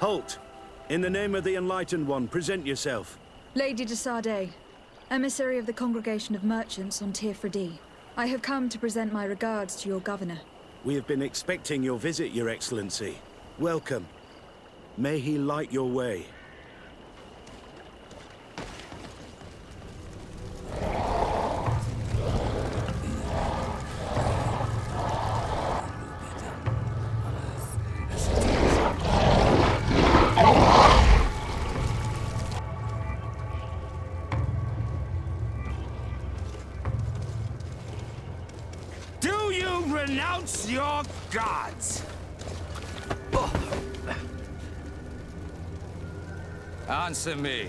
Halt! In the name of the Enlightened One, present yourself. Lady de Sardet, emissary of the Congregation of Merchants on Tier 4D. I have come to present my regards to your governor. We have been expecting your visit, Your Excellency. Welcome. May he light your way. Do you renounce your gods? Answer me.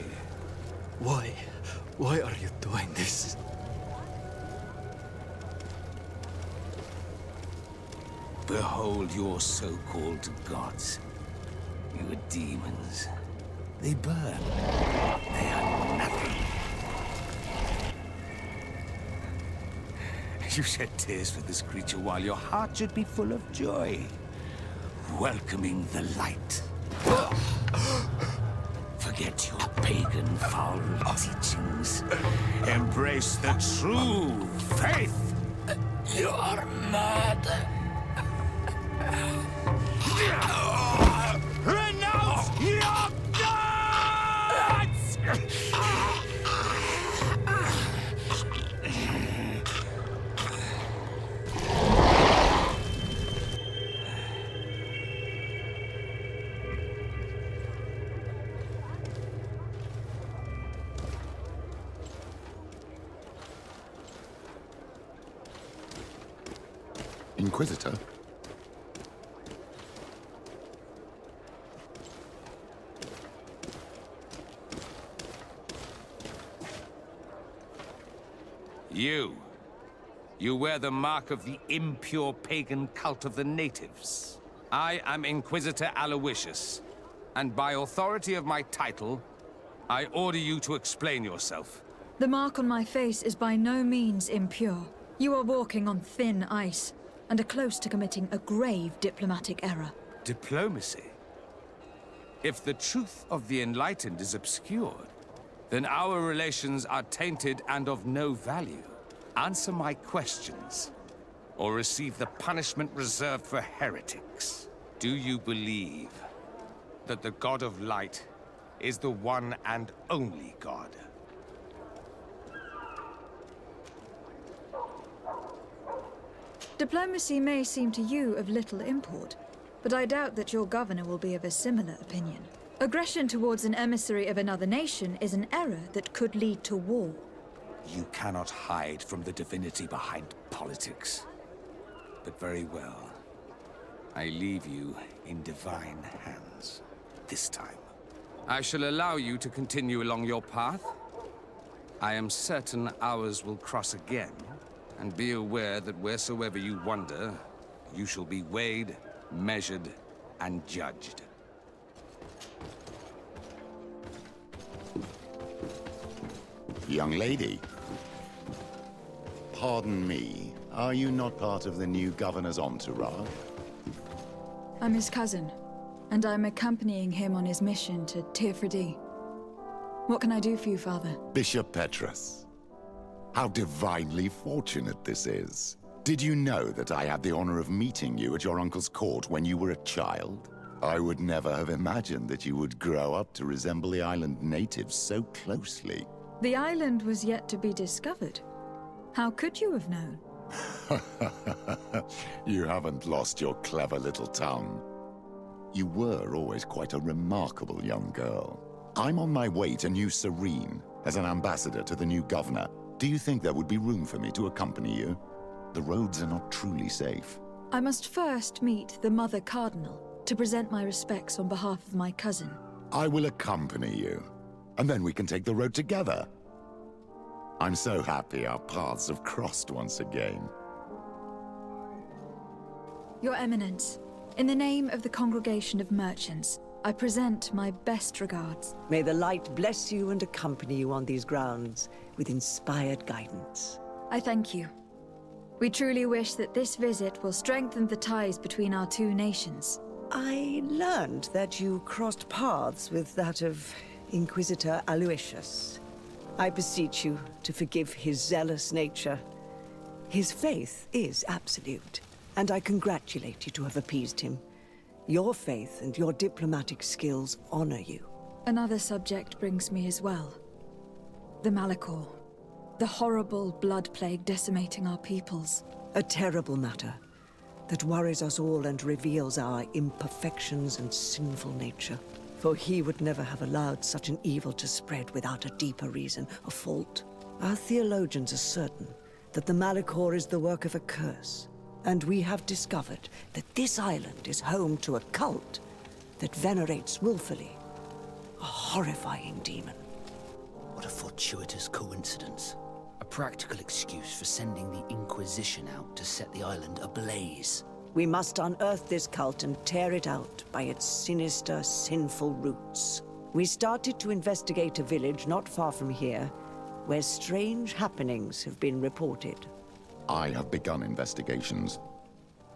Why are you doing this? Behold your so-called gods. Your demons. They burn. They are nothing. You shed tears for this creature while your heart should be full of joy. Welcoming the light. Forget your pagan foul teachings. Embrace the true faith. You are mad. Renounce your gods! Inquisitor? You wear the mark of the impure pagan cult of the natives. I am Inquisitor Aloysius, and by authority of my title, I order you to explain yourself. The mark on my face is by no means impure. You are walking on thin ice, and are close to committing a grave diplomatic error. Diplomacy? If the truth of the Enlightened is obscured, then our relations are tainted and of no value. Answer my questions, or receive the punishment reserved for heretics. Do you believe that the God of Light is the one and only God? Diplomacy may seem to you of little import, but I doubt that your governor will be of a similar opinion. Aggression towards an emissary of another nation is an error that could lead to war. You cannot hide from the divinity behind politics. But very well. I leave you in divine hands. This time. I shall allow you to continue along your path. I am certain ours will cross again. And be aware that wheresoever you wander, you shall be weighed, measured, and judged. Young lady. Pardon me, are you not part of the new governor's entourage? I'm his cousin, and I'm accompanying him on his mission to Tier 4D. What can I do for you, Father? Bishop Petrus. How divinely fortunate this is. Did you know that I had the honor of meeting you at your uncle's court when you were a child? I would never have imagined that you would grow up to resemble the island natives so closely. The island was yet to be discovered. How could you have known? You haven't lost your clever little tongue. You were always quite a remarkable young girl. I'm on my way to New Serene as an ambassador to the new governor. Do you think there would be room for me to accompany you? The roads are not truly safe. I must first meet the Mother Cardinal to present my respects on behalf of my cousin. I will accompany you, and then we can take the road together. I'm so happy our paths have crossed once again. Your Eminence, in the name of the Congregation of Merchants, I present my best regards. May the light bless you and accompany you on these grounds with inspired guidance. I thank you. We truly wish that this visit will strengthen the ties between our two nations. I learned that you crossed paths with that of Inquisitor Aloysius. I beseech you to forgive his zealous nature. His faith is absolute, and I congratulate you to have appeased him. Your faith and your diplomatic skills honor you. Another subject brings me as well. The Malachor. The horrible blood plague decimating our peoples. A terrible matter that worries us all and reveals our imperfections and sinful nature. For he would never have allowed such an evil to spread without a deeper reason, a fault. Our theologians are certain that the Malachor is the work of a curse, and we have discovered that this island is home to a cult that venerates willfully a horrifying demon. What a fortuitous coincidence. A practical excuse for sending the Inquisition out to set the island ablaze. We must unearth this cult and tear it out by its sinister, sinful roots. We started to investigate a village not far from here, where strange happenings have been reported. I have begun investigations,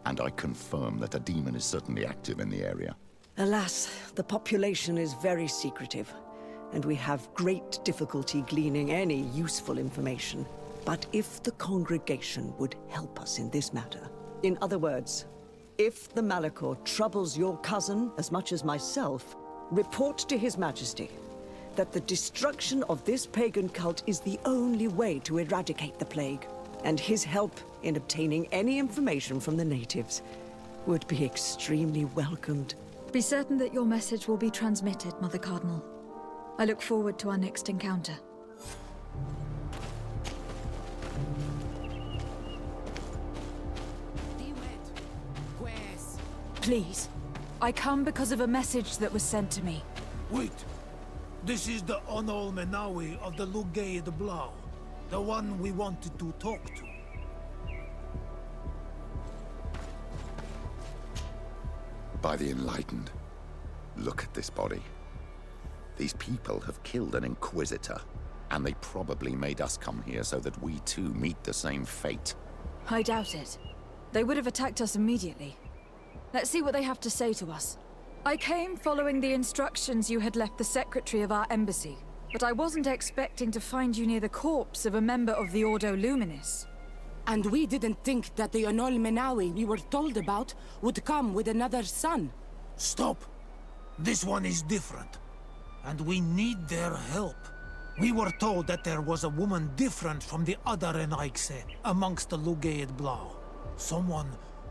and I confirm that a demon is certainly active in the area. Alas, the population is very secretive, and we have great difficulty gleaning any useful information. But if the congregation would help us in this matter, in other words, if the Malachor troubles your cousin as much as myself, report to His Majesty that the destruction of this pagan cult is the only way to eradicate the plague, and his help in obtaining any information from the natives would be extremely welcomed. Be certain that your message will be transmitted, Mother Cardinal. I look forward to our next encounter. Please, I come because of a message that was sent to me. Wait. This is the ОБНОВЛЕНИЕ of the ЛУГЕИД Blau, the one we wanted to talk to. By the enlightened, look at this body. These people have killed an Inquisitor, and they probably made us come here so that we too meet the same fate. I doubt it. They would have attacked us immediately. Let's see what they have to say to us. I came following the instructions you had left the secretary of our embassy, but I wasn't expecting to find you near the corpse of a member of the Ordo Luminis. And we didn't think that the ОБНОВЛЕНИЕ we were told about would come with another son. Stop! This one is different, and we need their help. We were told that there was a woman different from the other НОВОСТЕЙ amongst the ЛУГЕИД Blau. Someone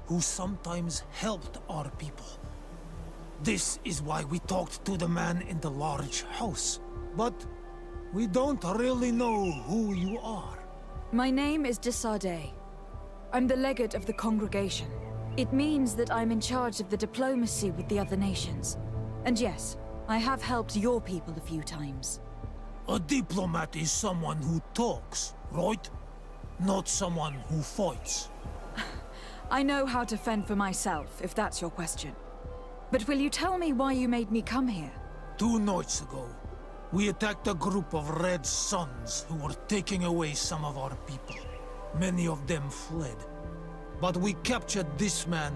who sometimes helped our people. This is why we talked to the man in the large house. But we don't really know who you are. My name is Desardet. I'm the legate of the congregation. It means that I'm in charge of the diplomacy with the other nations. And yes, I have helped your people a few times. A diplomat is someone who talks, right? Not someone who fights. I know how to fend for myself, if that's your question. But will you tell me why you made me come here? 2 nights ago, we attacked a group of Red Suns who were taking away some of our people. Many of them fled. But we captured this man,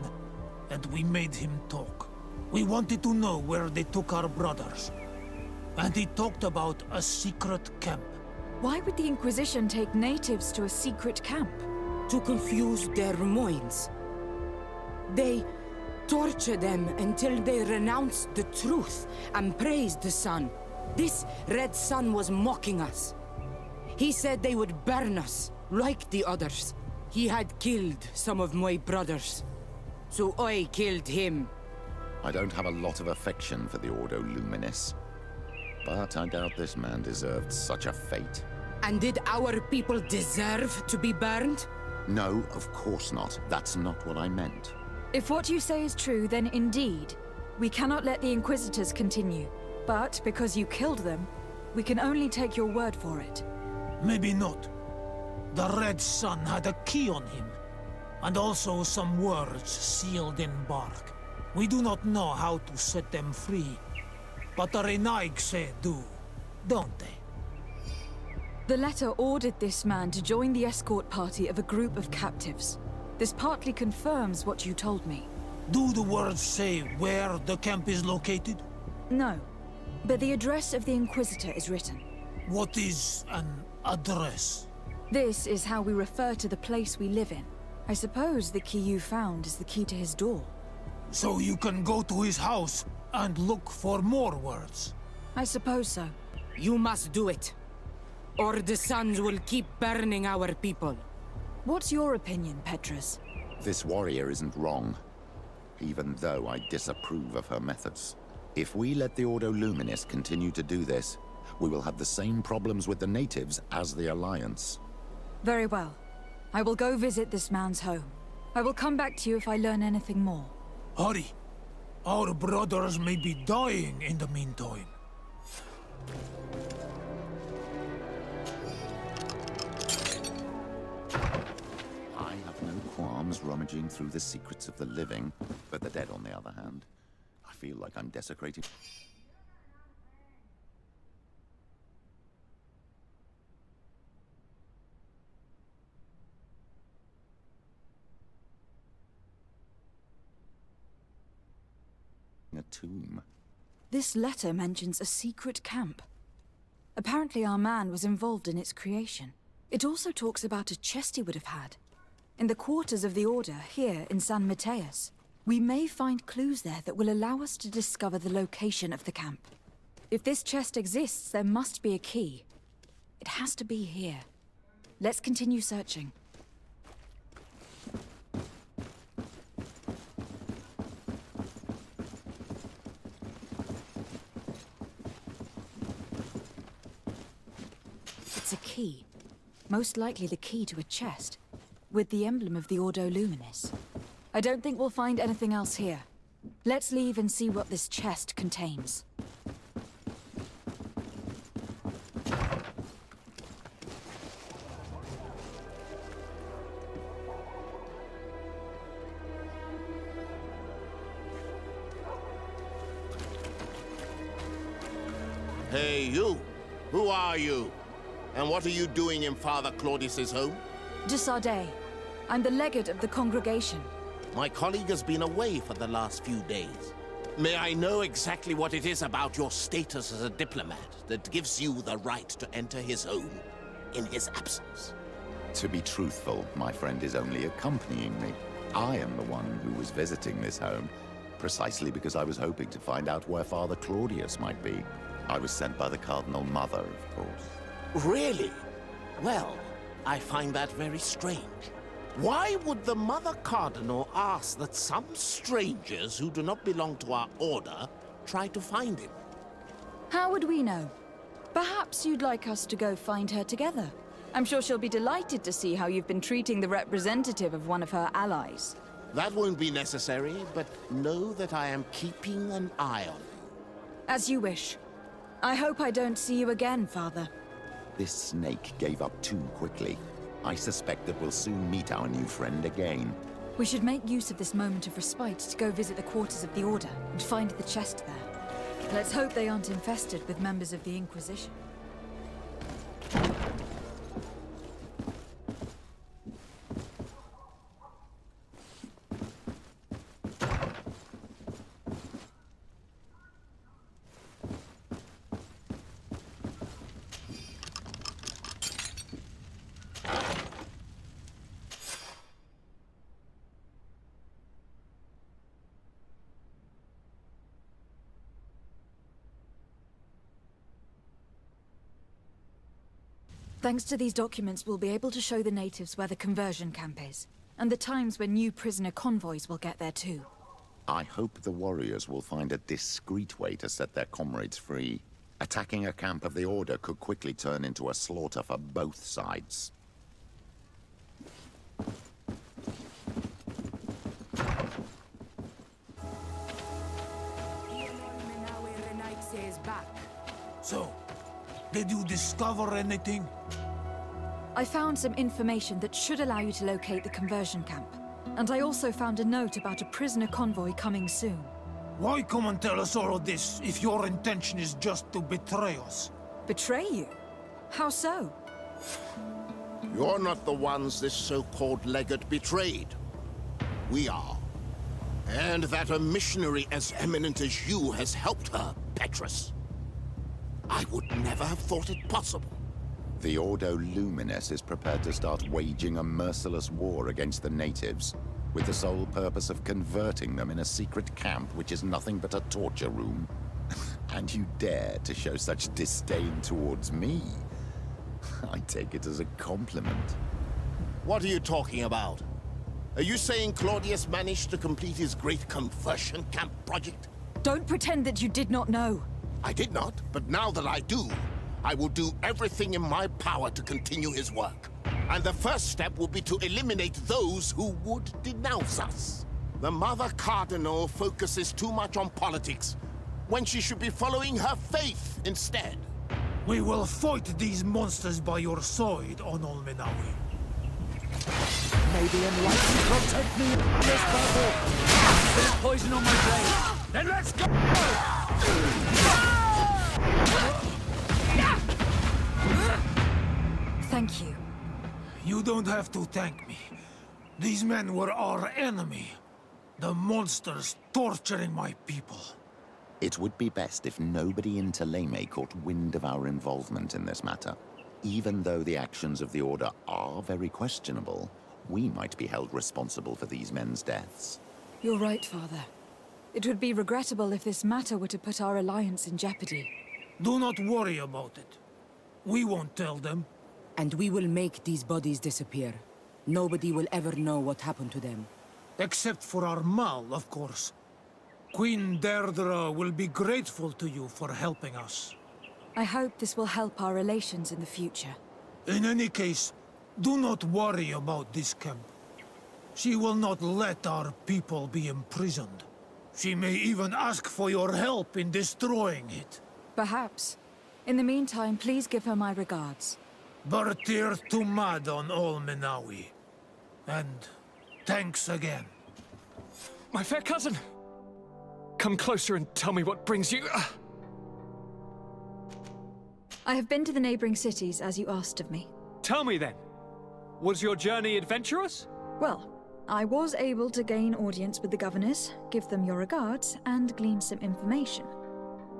and we made him talk. We wanted to know where they took our brothers. And he talked about a secret camp. Why would the Inquisition take natives to a secret camp? To confuse their minds. They torture them until they renounce the truth and praise the sun. This Red Sun was mocking us. He said they would burn us, like the others. He had killed some of my brothers, so I killed him. I don't have a lot of affection for the Ordo Luminis, but I doubt this man deserved such a fate. And did our people deserve to be burned? No, of course not. That's not what I meant. If what you say is true, then indeed, we cannot let the Inquisitors continue. But because you killed them, we can only take your word for it. Maybe not. The Red Sun had a key on him, and also some words sealed in bark. We do not know how to set them free, but the НОВОСТЕЙ do, don't they? The letter ordered this man to join the escort party of a group of captives. This partly confirms what you told me. Do the words say where the camp is located? No, but the address of the Inquisitor is written. What is an address? This is how we refer to the place we live in. I suppose the key you found is the key to his door. So you can go to his house and look for more words? I suppose so. You must do it, or the suns will keep burning our people. What's your opinion, Petrus? This warrior isn't wrong, even though I disapprove of her methods. If we let the Ordo Luminis continue to do this, we will have the same problems with the natives as the Alliance. Very well. I will go visit this man's home. I will come back to you if I learn anything more. Hurry. Our brothers may be dying in the meantime. I have no qualms rummaging through the secrets of the living, but the dead, on the other hand, I feel like I'm desecrating. A tomb. This letter mentions a secret camp. Apparently our man was involved in its creation. It also talks about a chest he would have had. In the quarters of the Order, here in San Mateus. We may find clues there that will allow us to discover the location of the camp. If this chest exists, there must be a key. It has to be here. Let's continue searching. It's a key. Most likely the key to a chest, with the emblem of the Ordo Luminis. I don't think we'll find anything else here. Let's leave and see what this chest contains. Hey, you! Who are you? And what are you doing in Father Claudius's home? De Sardet. I'm the legate of the congregation. My colleague has been away for the last few days. May I know exactly what it is about your status as a diplomat that gives you the right to enter his home in his absence? To be truthful, my friend is only accompanying me. I am the one who was visiting this home, precisely because I was hoping to find out where Father Claudius might be. I was sent by the Cardinal Mother, of course. Really? Well, I find that very strange. Why would the Mother Cardinal ask that some strangers who do not belong to our order try to find him? How would we know? Perhaps you'd like us to go find her together. I'm sure she'll be delighted to see how you've been treating the representative of one of her allies. That won't be necessary, but know that I am keeping an eye on you. As you wish. I hope I don't see you again, Father. This snake gave up too quickly. I suspect that we'll soon meet our new friend again. We should make use of this moment of respite to go visit the quarters of the Order and find the chest there. Let's hope they aren't infested with members of the Inquisition. Thanks to these documents, we'll be able to show the natives where the conversion camp is, and the times when new prisoner convoys will get there too. I hope the warriors will find a discreet way to set their comrades free. Attacking a camp of the Order could quickly turn into a slaughter for both sides. So, did you discover anything? I found some information that should allow you to locate the conversion camp. And I also found a note about a prisoner convoy coming soon. Why come and tell us all of this if your intention is just to betray us? Betray you? How so? You're not the ones this so-called legate betrayed. We are. And that a missionary as eminent as you has helped her, Petrus. I would never have thought it possible. The Ordo Luminis is prepared to start waging a merciless war against the natives, with the sole purpose of converting them in a secret camp which is nothing but a torture room. And you dare to show such disdain towards me? I take it as a compliment. What are you talking about? Are you saying Claudius managed to complete his great conversion camp project? Don't pretend that you did not know. I did not, but now that I do, I will do everything in my power to continue his work. And the first step will be to eliminate those who would denounce us. The Mother Cardinal focuses too much on politics, when she should be following her faith instead. We will fight these monsters by your side, Onolmenawi. May the enlightened protect me in this battle! There's poison on my blade! Then let's go! Thank you. You don't have to thank me. These men were our enemy. The monsters torturing my people. It would be best if nobody in Thélème caught wind of our involvement in this matter. Even though the actions of the Order are very questionable, we might be held responsible for these men's deaths. You're right, Father. It would be regrettable if this matter were to put our alliance in jeopardy. Do not worry about it. We won't tell them. And we will make these bodies disappear. Nobody will ever know what happened to them. Except for our Mal, of course. Queen Deirdre will be grateful to you for helping us. I hope this will help our relations in the future. In any case, do not worry about this camp. She will not let our people be imprisoned. She may even ask for your help in destroying it. Perhaps. In the meantime, please give her my regards. Bartir Tumadon Ol Menawi. And thanks again. My fair cousin! Come closer and tell me what brings you... I have been to the neighboring cities, as you asked of me. Tell me then. Was your journey adventurous? Well, I was able to gain audience with the governors, give them your regards, and glean some information.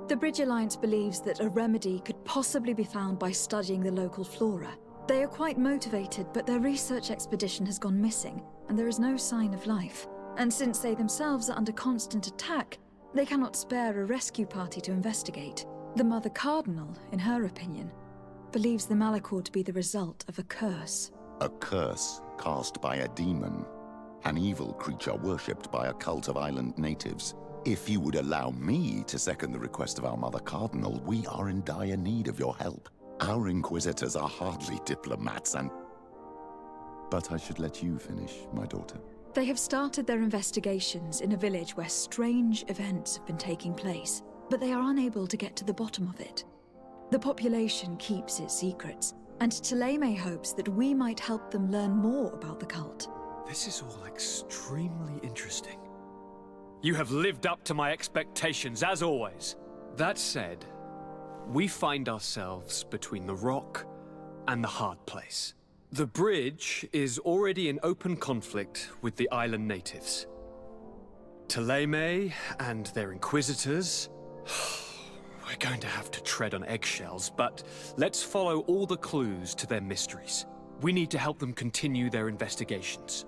The Bridge Alliance believes that a remedy could possibly be found by studying the local flora. They are quite motivated, but their research expedition has gone missing, and there is no sign of life. And since they themselves are under constant attack, they cannot spare a rescue party to investigate. The Mother Cardinal, in her opinion, believes the Malachor to be the result of a curse. A curse cast by a demon. An evil creature worshipped by a cult of island natives. If you would allow me to second the request of our Mother Cardinal, we are in dire need of your help. Our inquisitors are hardly diplomats and... But I should let you finish, my daughter. They have started their investigations in a village where strange events have been taking place, but they are unable to get to the bottom of it. The population keeps its secrets, and Thélème hopes that we might help them learn more about the cult. This is all extremely interesting. You have lived up to my expectations, as always. That said, we find ourselves between the rock and the hard place. The bridge is already in open conflict with the island natives. Thélème and their inquisitors... We're going to have to tread on eggshells, but let's follow all the clues to their mysteries. We need to help them continue their investigations.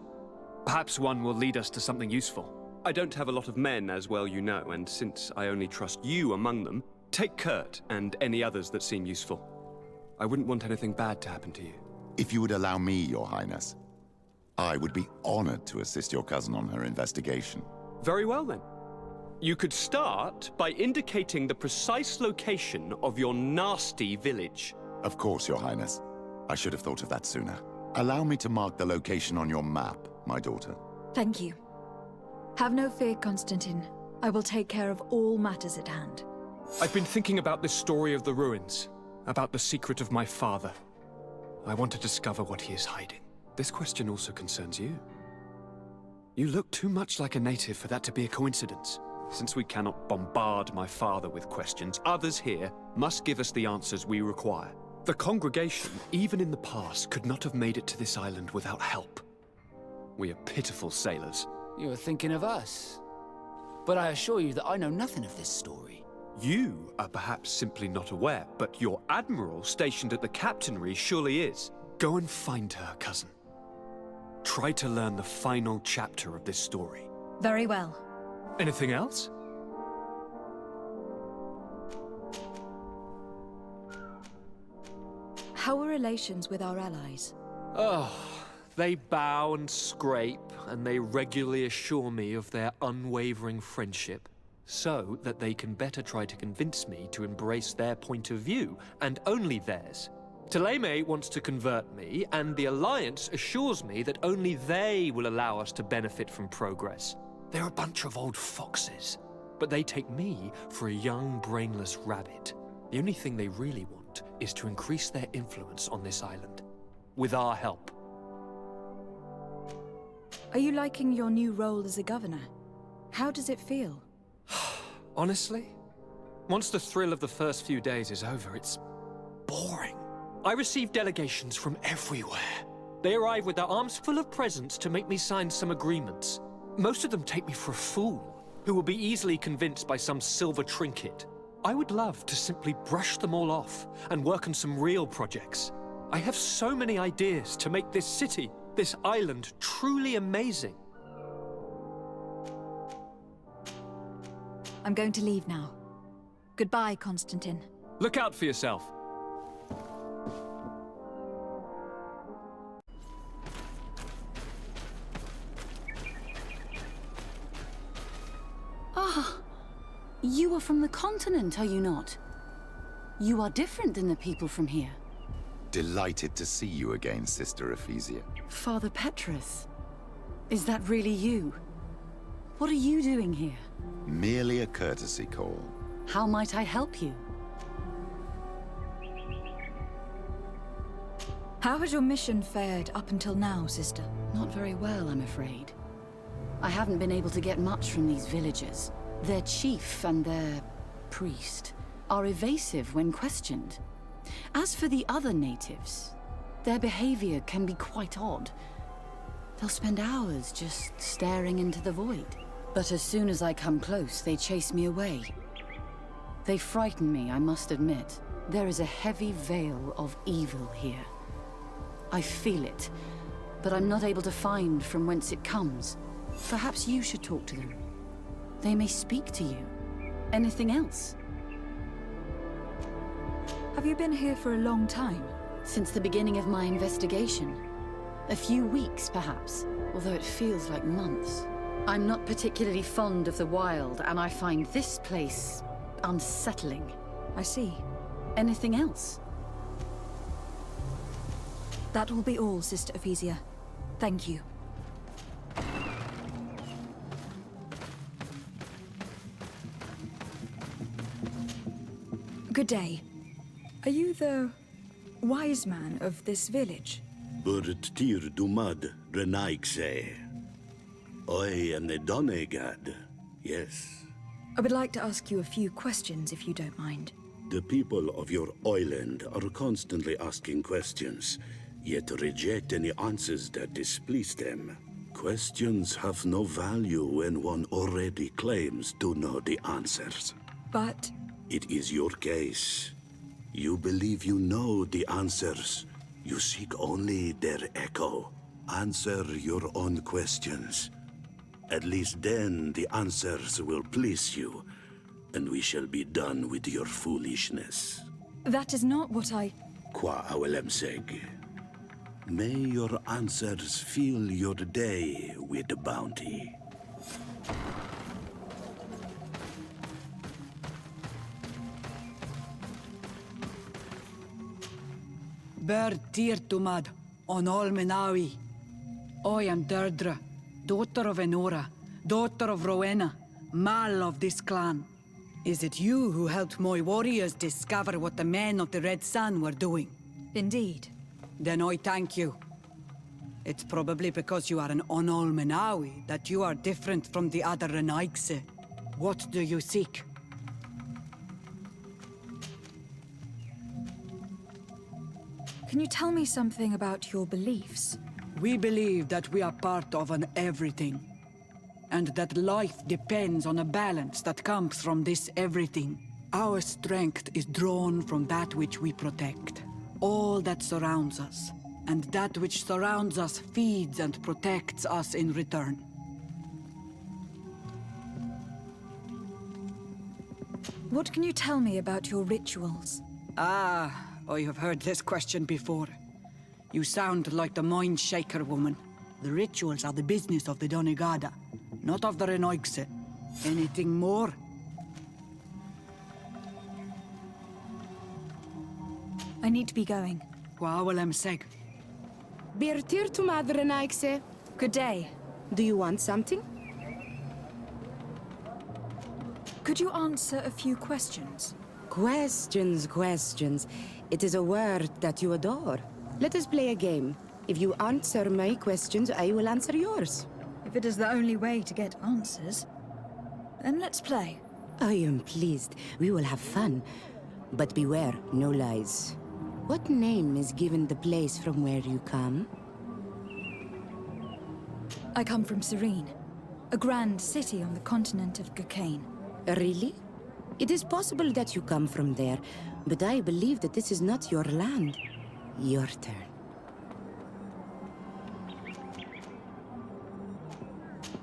Perhaps one will lead us to something useful. I don't have a lot of men, as well you know, and since I only trust you among them, take Kurt and any others that seem useful. I wouldn't want anything bad to happen to you. If you would allow me, Your Highness, I would be honored to assist your cousin on her investigation. Very well, then. You could start by indicating the precise location of your nasty village. Of course, Your Highness. I should have thought of that sooner. Allow me to mark the location on your map, my daughter. Thank you. Have no fear, Constantine. I will take care of all matters at hand. I've been thinking about this story of the ruins, about the secret of my father. I want to discover what he is hiding. This question also concerns you. You look too much like a native for that to be a coincidence. Since we cannot bombard my father with questions, others here must give us the answers we require. The congregation, even in the past, could not have made it to this island without help. We are pitiful sailors. You were thinking of us. But I assure you that I know nothing of this story. You are perhaps simply not aware, but your admiral stationed at the captainry surely is. Go and find her, cousin. Try to learn the final chapter of this story. Very well. Anything else? How are relations with our allies? Oh, they bow and scrape, and they regularly assure me of their unwavering friendship, so that they can better try to convince me to embrace their point of view, and only theirs. Ptolemy wants to convert me, and the Alliance assures me that only they will allow us to benefit from progress. They're a bunch of old foxes, but they take me for a young, brainless rabbit. The only thing they really want is to increase their influence on this island, with our help. Are you liking your new role as a governor? How does it feel? Honestly, once the thrill of the first few days is over, it's boring. I receive delegations from everywhere. They arrive with their arms full of presents to make me sign some agreements. Most of them take me for a fool, who will be easily convinced by some silver trinket. I would love to simply brush them all off and work on some real projects. I have so many ideas to make this city, this island, truly amazing. I'm going to leave now. Goodbye, Constantine. Look out for yourself. Ah, you are from the continent, are you not? You are different than the people from here. Delighted to see you again, Sister Ephesia. Father Petrus, is that really you? What are you doing here? Merely a courtesy call. How might I help you? How has your mission fared up until now, sister? Not very well, I'm afraid. I haven't been able to get much from these villagers. Their chief and their priest are evasive when questioned. As for the other natives, their behavior can be quite odd. They'll spend hours just staring into the void. But as soon as I come close, they chase me away. They frighten me, I must admit. There is a heavy veil of evil here. I feel it, but I'm not able to find from whence it comes. Perhaps you should talk to them. They may speak to you. Anything else? Have you been here for a long time? Since the beginning of my investigation. A few weeks, perhaps, although it feels like months. I'm not particularly fond of the wild, and I find this place unsettling. I see. Anything else? That will be all, Sister Ephesia. Thank you. Good day. Are you the wise man of this village? Burtir dumad renaikse. I am the Donegad, yes. I would like to ask you a few questions, if you don't mind. The people of your island are constantly asking questions, yet reject any answers that displease them. Questions have no value when one already claims to know the answers. But... It is your case. You believe you know the answers. You seek only their echo. Answer your own questions. At least then the answers will please you, and we shall be done with your foolishness. That is not what I... Qua awelemseg. May your answers fill your day with bounty. Burtir dumad on Olmenawi. I am Deirdre, daughter of Enora, daughter of Rowena, Mal of this clan. Is it you who helped my warriors discover what the men of the Red Sun were doing? Indeed. Then I thank you. It's probably because you are an Onolmenawi that you are different from the other Renaigse. What do you seek? Can you tell me something about your beliefs? We believe that we are part of an everything. and that life depends on a balance that comes from this everything. Our strength is drawn from that which we protect, all that surrounds us, and that which surrounds us feeds and protects us in return. What can you tell me about your rituals? I have heard this question before. You sound like the Mind Shaker woman. The rituals are the business of the Donegada, not of the Renoigse. Anything more? I need to be going. Birtir to Madre Naikse. Good day. Do you want something? Could you answer a few questions? Questions. It is a word that you adore. Let us play a game. If you answer my questions, I will answer yours. If it is the only way to get answers, then let's play. I am pleased. We will have fun. But beware, no lies. What name is given the place from where you come? I come from Serene, a grand city on the continent of Gurkane. Really? It is possible that you come from there, but I believe that this is not your land. Your turn.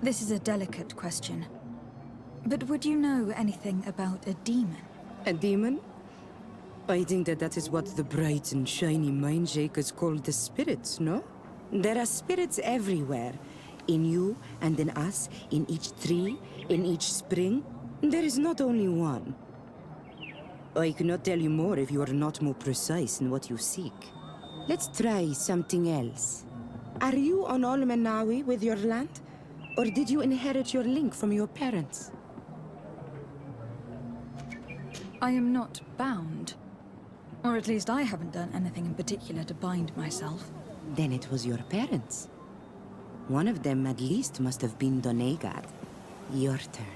This is a delicate question. But would you know anything about a demon? A demon? I think that is what the bright and shiny mind shakers call the spirits, no? There are spirits everywhere. In you and in us, in each tree, in each spring. There is not only one. I cannot tell you more if you are not more precise in what you seek. Let's try something else. Are you on Olmenawi with your land? Or did you inherit your link from your parents? I am not bound. Or at least I haven't done anything in particular to bind myself. Then it was your parents. One of them at least must have been Donegad. Your turn.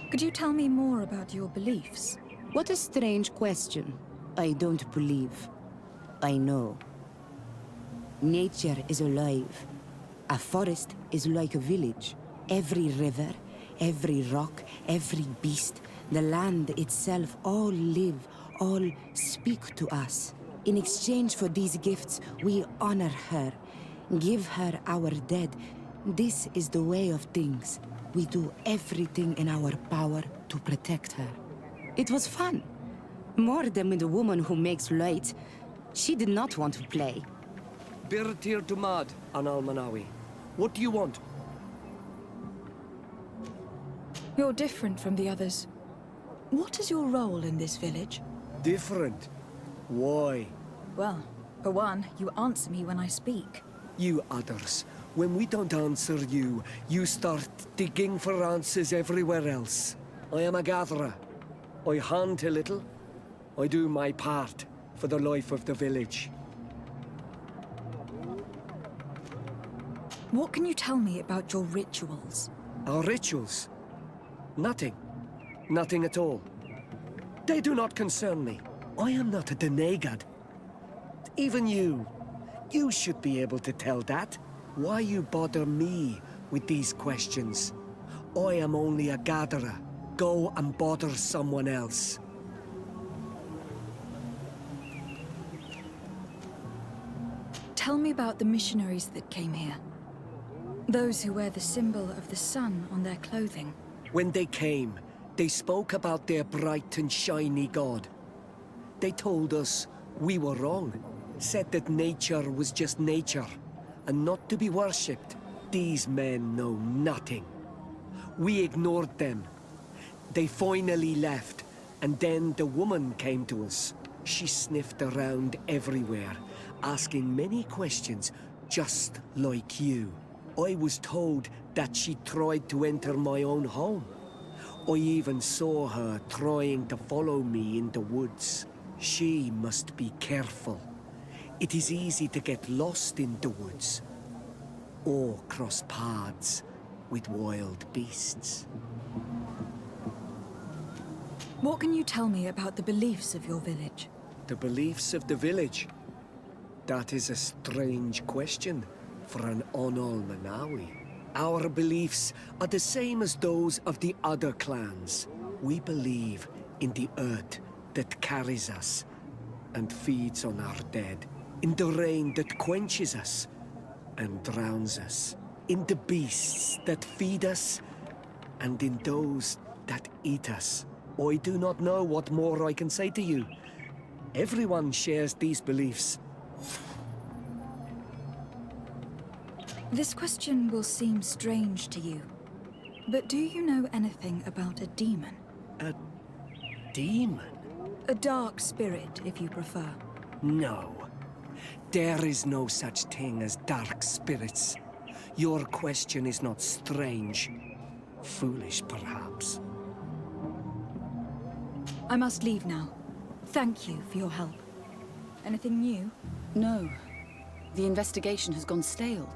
Could you tell me more about your beliefs? What a strange question. I don't believe. I know. Nature is alive. A forest is like a village. Every river, every rock, every beast, the land itself, all live, all speak to us. In exchange for these gifts, we honor her, give her our dead. This is the way of things. We do everything in our power to protect her. It was fun. More than with the woman who makes light. She did not want to play. Birtir Dumad, an Almanawi. What do you want? You're different from the others. What is your role in this village? Different? Why? Well, for one, you answer me when I speak. You others, when we don't answer you, you start digging for answers everywhere else. I am a gatherer. I hunt a little. I do my part for the life of the village. What can you tell me about your rituals? Our rituals? Nothing. Nothing at all. They do not concern me. I am not a Donegad. Even you should be able to tell that. Why you bother me with these questions? I am only a gatherer. Go and bother someone else. Tell me about the missionaries that came here. Those who wear the symbol of the sun on their clothing. When they came, they spoke about their bright and shiny god. They told us we were wrong, said that nature was just nature, and not to be worshipped. These men know nothing. We ignored them. They finally left, and then the woman came to us. She sniffed around everywhere, asking many questions, just like you. I was told that she tried to enter my own home. I even saw her trying to follow me in the woods. She must be careful. It is easy to get lost in the woods, or cross paths with wild beasts. What can you tell me about the beliefs of your village? The beliefs of the village? That is a strange question for an Onol Manawi. Our beliefs are the same as those of the other clans. We believe in the earth that carries us and feeds on our dead, in the rain that quenches us and drowns us, in the beasts that feed us and in those that eat us. I do not know what more I can say to you. Everyone shares these beliefs. This question will seem strange to you, but do you know anything about a demon? A demon? A dark spirit, if you prefer. No. There is no such thing as dark spirits. Your question is not strange. Foolish, perhaps. I must leave now. Thank you for your help. Anything new? No. The investigation has gone stale.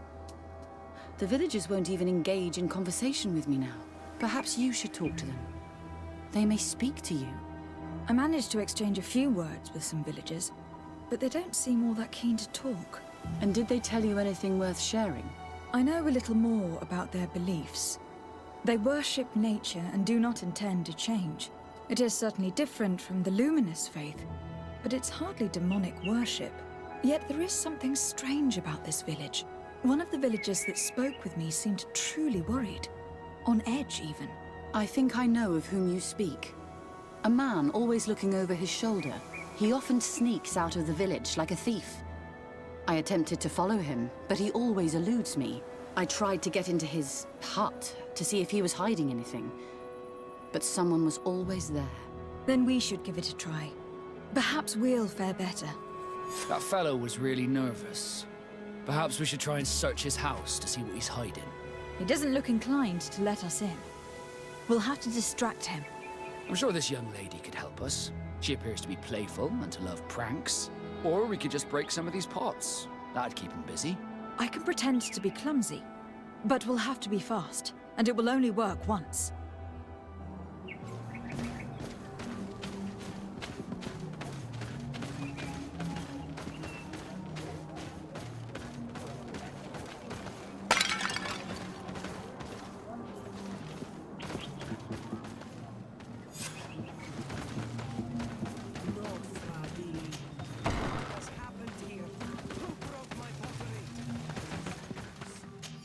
The villagers won't even engage in conversation with me now. Perhaps you should talk to them. They may speak to you. I managed to exchange a few words with some villagers, but they don't seem all that keen to talk. And did they tell you anything worth sharing? I know a little more about their beliefs. They worship nature and do not intend to change. It is certainly different from the luminous faith, but it's hardly demonic worship. Yet there is something strange about this village. One of the villagers that spoke with me seemed truly worried. On edge, even. I think I know of whom you speak. A man always looking over his shoulder. He often sneaks out of the village like a thief. I attempted to follow him, but he always eludes me. I tried to get into his hut to see if he was hiding anything, but someone was always there. Then we should give it a try. Perhaps we'll fare better. That fellow was really nervous. Perhaps we should try and search his house to see what he's hiding. He doesn't look inclined to let us in. We'll have to distract him. I'm sure this young lady could help us. She appears to be playful and to love pranks. Or we could just break some of these pots. That'd keep him busy. I can pretend to be clumsy, but we'll have to be fast, and it will only work once.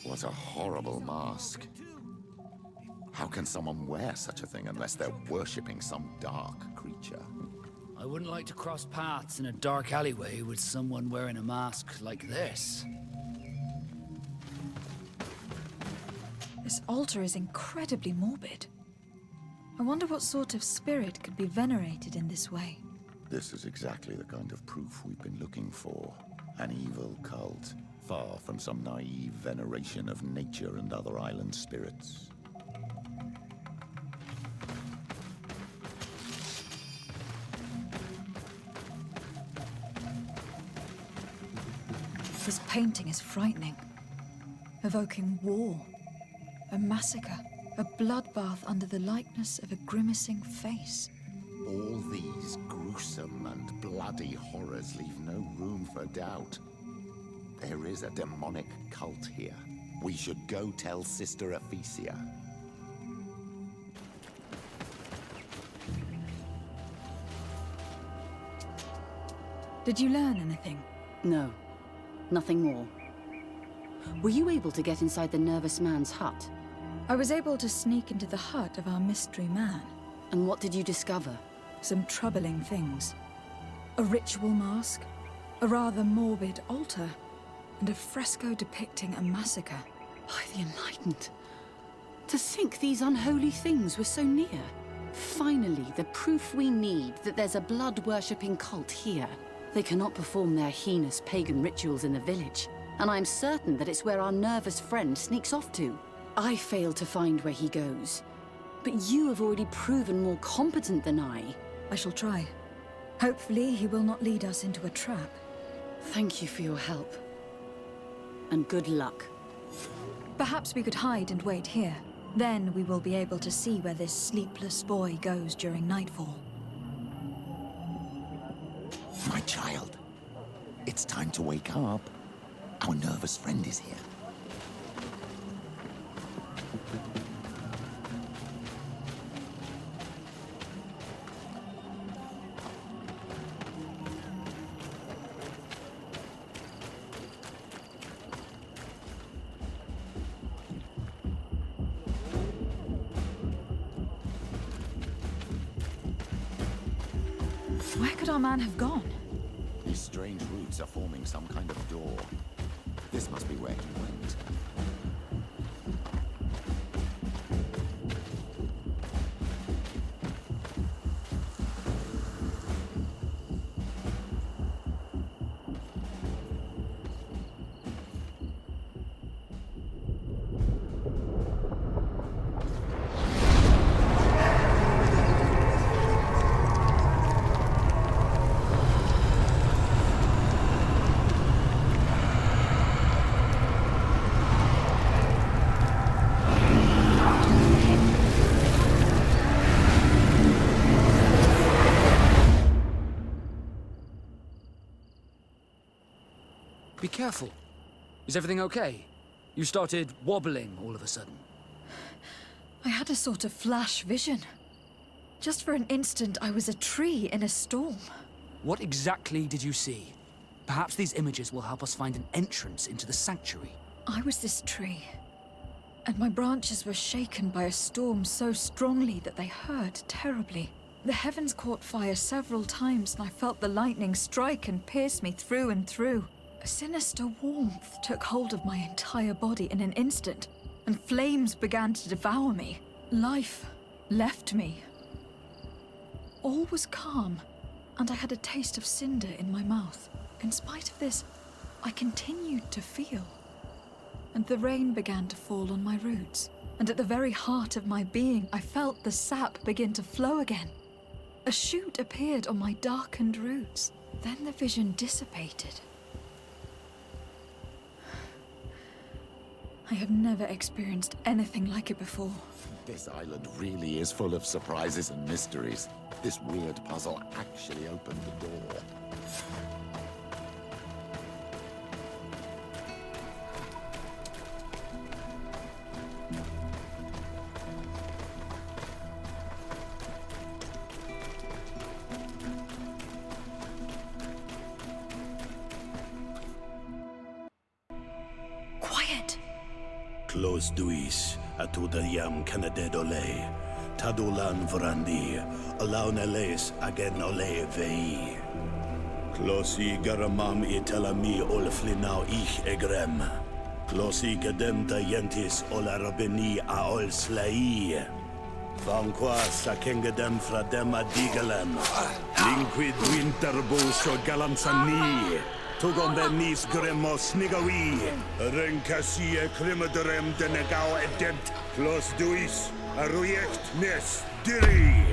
What a horrible mask. How can someone wear such a thing unless they're worshipping some dark creature? I wouldn't like to cross paths in a dark alleyway with someone wearing a mask like this. This altar is incredibly morbid. I wonder what sort of spirit could be venerated in this way. This is exactly the kind of proof we've been looking for. An evil cult, far from some naive veneration of nature and other island spirits. This painting is frightening, evoking war, a massacre, a bloodbath under the likeness of a grimacing face. All these gruesome and bloody horrors leave no room for doubt. There is a demonic cult here. We should go tell Sister Ephesia. Did you learn anything? No, nothing more. Were you able to get inside the nervous man's hut? I was able to sneak into the hut of our mystery man. And what did you discover? Some troubling things. A ritual mask, a rather morbid altar, and a fresco depicting a massacre. By the Enlightened. To think these unholy things were so near. Finally, the proof we need that there's a blood-worshipping cult here. They cannot perform their heinous pagan rituals in the village, and I'm certain that it's where our nervous friend sneaks off to. I failed to find where he goes, but you have already proven more competent than I. I shall try. Hopefully, he will not lead us into a trap. Thank you for your help. And good luck. Perhaps we could hide and wait here. Then we will be able to see where this sleepless boy goes during nightfall. My child, It's time to wake up. Our nervous friend is here. Where could our man have gone? These strange roots are forming some kind of door. This must be where he went. Be careful. Is everything okay? You started wobbling all of a sudden. I had a sort of flash vision. Just for an instant, I was a tree in a storm. What exactly did you see? Perhaps these images will help us find an entrance into the sanctuary. I was this tree, and my branches were shaken by a storm so strongly that they hurt terribly. The heavens caught fire several times, and I felt the lightning strike and pierce me through and through. A sinister warmth took hold of my entire body in an instant, and flames began to devour me. Life left me. All was calm, and I had a taste of cinder in my mouth. In spite of this, I continued to feel. And the rain began to fall on my roots, and at the very heart of my being, I felt the sap begin to flow again. A shoot appeared on my darkened roots. Then the vision dissipated. I have never experienced anything like it before. This island really is full of surprises and mysteries. This weird puzzle actually opened the door. Close duis, atuda yam canadedole, tadulan vrandi, alauneles agen ole vei. Closi garamam itelami olflinau ich egrem. Closi gedem dayentis olarabeni aol slai. Vanqua sakengedem fradem adigalem. Linquid winterbo so galamsani. Tugonbenis gremos nigawi. Renkasie krimadrem denegau edent. Close duis, arujekt nes diri.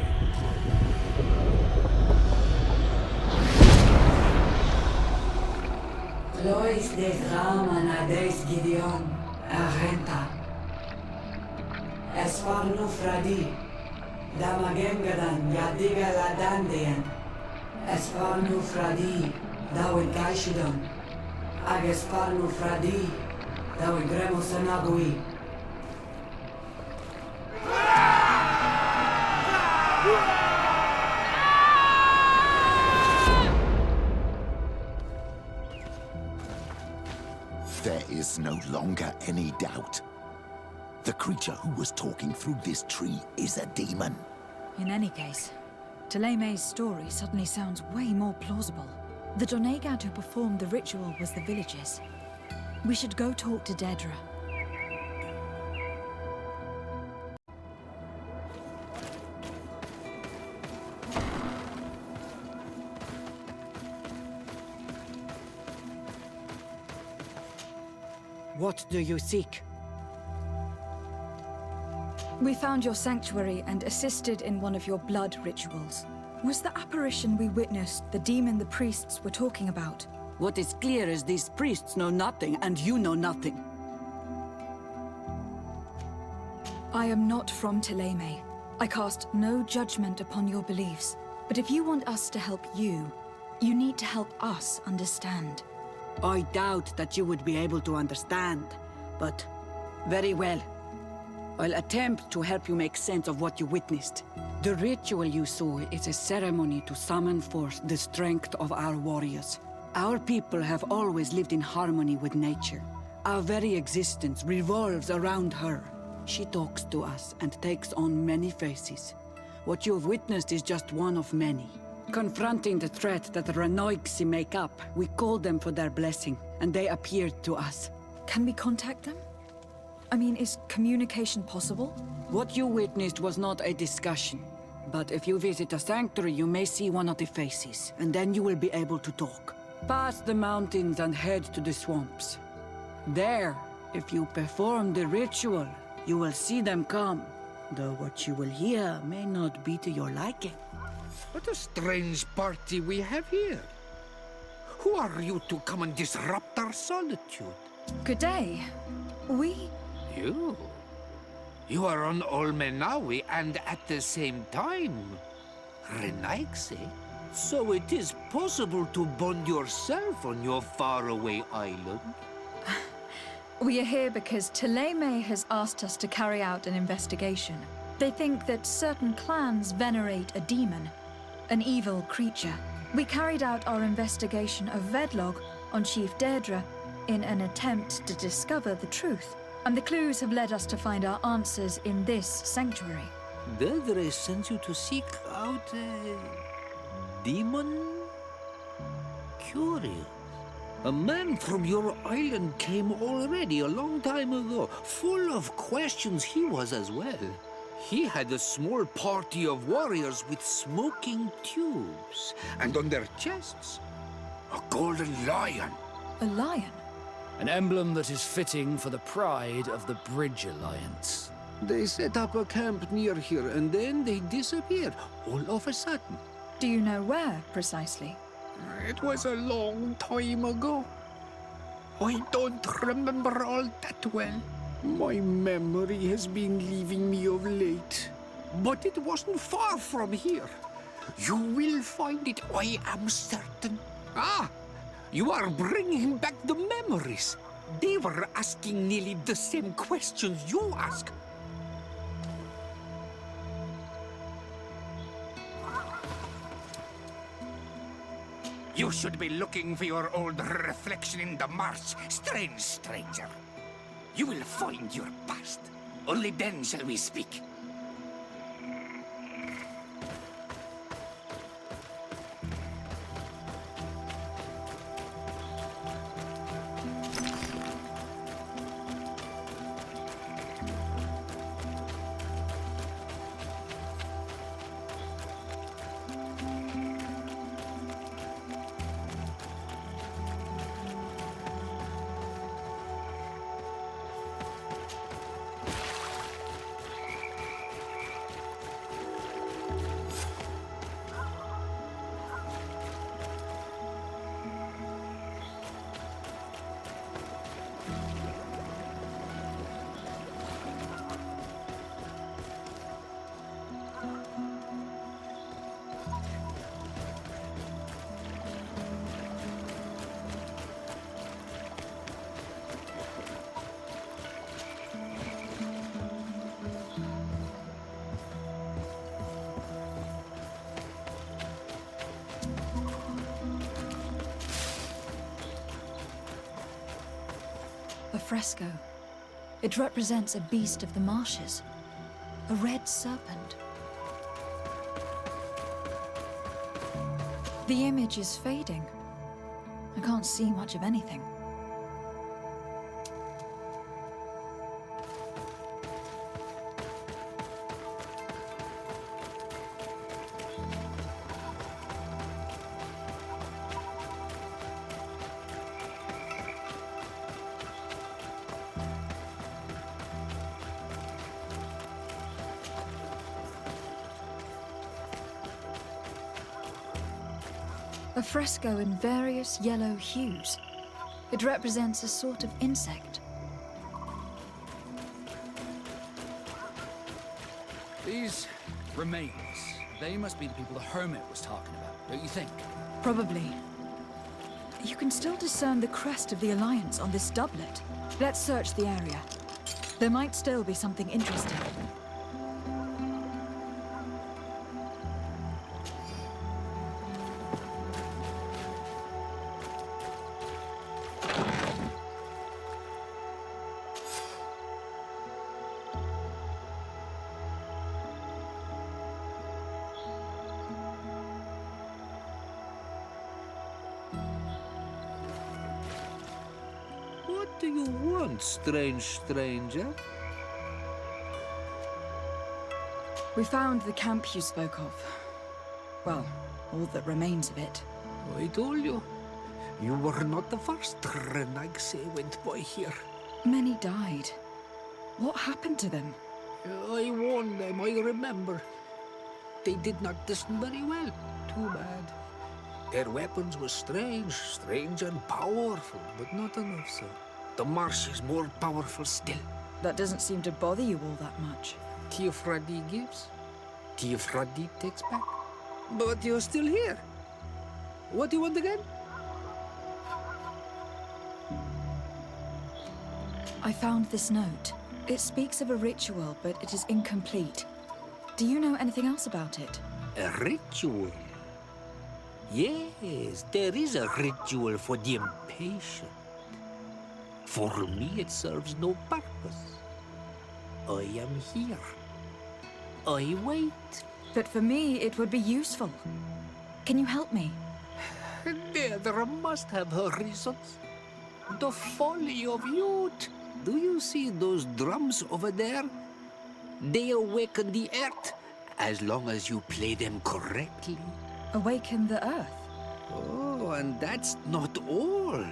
Lois des Raman ades Gideon, Argenta. Esfarnu Fradi, Damagengadan, Yadiga Ladandean. Esfarnu Fradi, Dawin Gaishidon. Agesfarnu Fradi, Dawin Gremosanagui. There is no longer any doubt. The creature who was talking through this tree is a demon. In any case, Telemei's story suddenly sounds way more plausible. The Donegad who performed the ritual was the villagers. We should go talk to Dedra. What do you seek? We found your sanctuary and assisted in one of your blood rituals. Was the apparition we witnessed the demon the priests were talking about? What is clear is these priests know nothing, and you know nothing. I am not from Telemei. I cast no judgment upon your beliefs. But if you want us to help you, You need to help us understand. I doubt that you would be able to understand, but very well. I'll attempt to help you make sense of what you witnessed. The ritual you saw is a ceremony to summon forth the strength of our warriors. Our people have always lived in harmony with nature. Our very existence revolves around her. She talks to us and takes on many faces. What you have witnessed is just one of many. Confronting the threat that the Renoigsi make up, we called them for their blessing, and they appeared to us. Can we contact them? I mean, is communication possible? What you witnessed was not a discussion. But if you visit a sanctuary, you may see one of the faces, and then you will be able to talk. Pass the mountains and head to the swamps. There, if you perform the ritual, you will see them come. Though what you will hear may not be to your liking. What a strange party we have here. Who are you to come and disrupt our solitude? Good day. You? You are on Olmenawi and at the same time Renaigse? So it is possible to bond yourself on your faraway island? We are here because Thélème has asked us to carry out an investigation. They think that certain clans venerate a demon, an evil creature. We carried out our investigation of Vedlog on Chief Deirdre in an attempt to discover the truth. And the clues have led us to find our answers in this sanctuary. Deirdre sent you to seek out a demon? Curious. A man from your island came already a long time ago. Full of questions he was as well. He had a small party of warriors with smoking tubes. And on their chests, a golden lion. A lion? An emblem that is fitting for the pride of the Bridge Alliance. They set up a camp near here and then they disappeared all of a sudden. Do you know where, precisely? It was a long time ago. I don't remember all that well. My memory has been leaving me of late. But it wasn't far from here. You will find it, I am certain. Ah! You are bringing back the memories. They were asking nearly the same questions you ask. You should be looking for your old reflection in the marsh, strange stranger. You will find your past. Only then shall we speak. A fresco. It represents a beast of the marshes. A red serpent. The image is fading. I can't see much of anything. A fresco in various yellow hues. It represents a sort of insect. These remains, they must be the people the hermit was talking about, don't you think? Probably. You can still discern the crest of the Alliance on this doublet. Let's search the area. There might still be something interesting. What do you want, strange stranger? We found the camp you spoke of. Well, all that remains of it. I told you. You were not the first Renaigse went by here. Many died. What happened to them? I warned them, I remember. They did not listen very well. Too bad. Their weapons were strange and powerful, but not enough so. The marsh is more powerful still. That doesn't seem to bother you all that much. Tiafradi gives, Tiafradi takes back. But you're still here. What do you want again? I found this note. It speaks of a ritual, but it is incomplete. Do you know anything else about it? A ritual? Yes, there is a ritual for the impatient. For me, it serves no purpose. I am here. I wait. But for me, it would be useful. Can you help me? There must have her reasons. The folly of youth. Do you see those drums over there? They awaken the earth, as long as you play them correctly. Awaken the earth? Oh, and that's not all.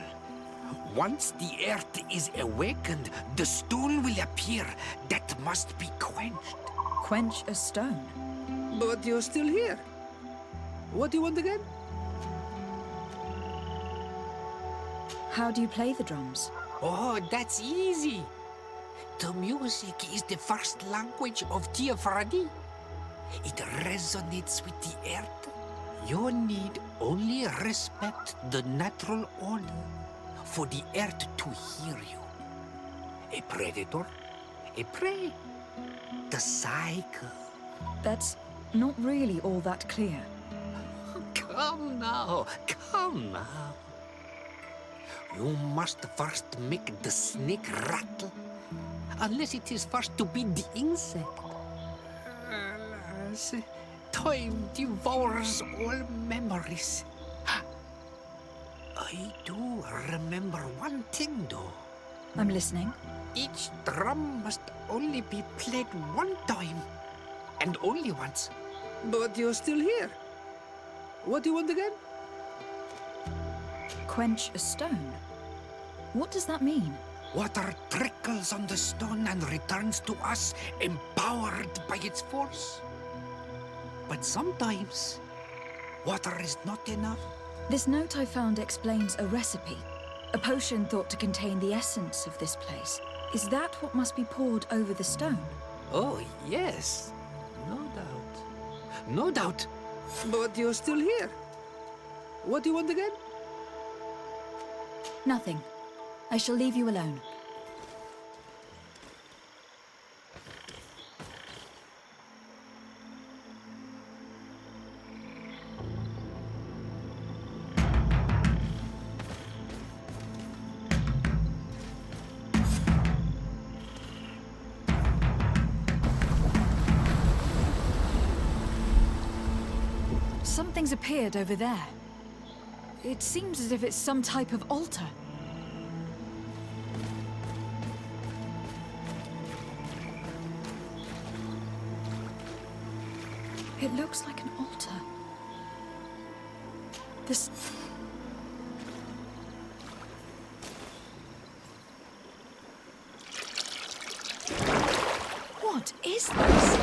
Once the earth is awakened, the stone will appear that must be quenched. Quench a stone? But you're still here. What do you want again? How do you play the drums? Oh, that's easy. The music is the first language of Tiafradi. It resonates with the earth. You need only respect the natural order for the earth to hear you. A predator, a prey, the cycle. That's not really all that clear. Come now, come now. You must first make the snake rattle, unless it is first to beat the insect. Alas, time devours all memories. I do remember one thing, though. I'm listening. Each drum must only be played one time, and only once. But you're still here. What do you want again? Quench a stone? What does that mean? Water trickles on the stone and returns to us, empowered by its force. But sometimes, water is not enough. This note I found explains a recipe. A potion thought to contain the essence of this place. Is that what must be poured over the stone? Oh, yes. No doubt. No doubt. But you're still here. What do you want again? Nothing. I shall leave you alone. Something's appeared over there. It seems as if it's some type of altar. It looks like an altar. This... What is this?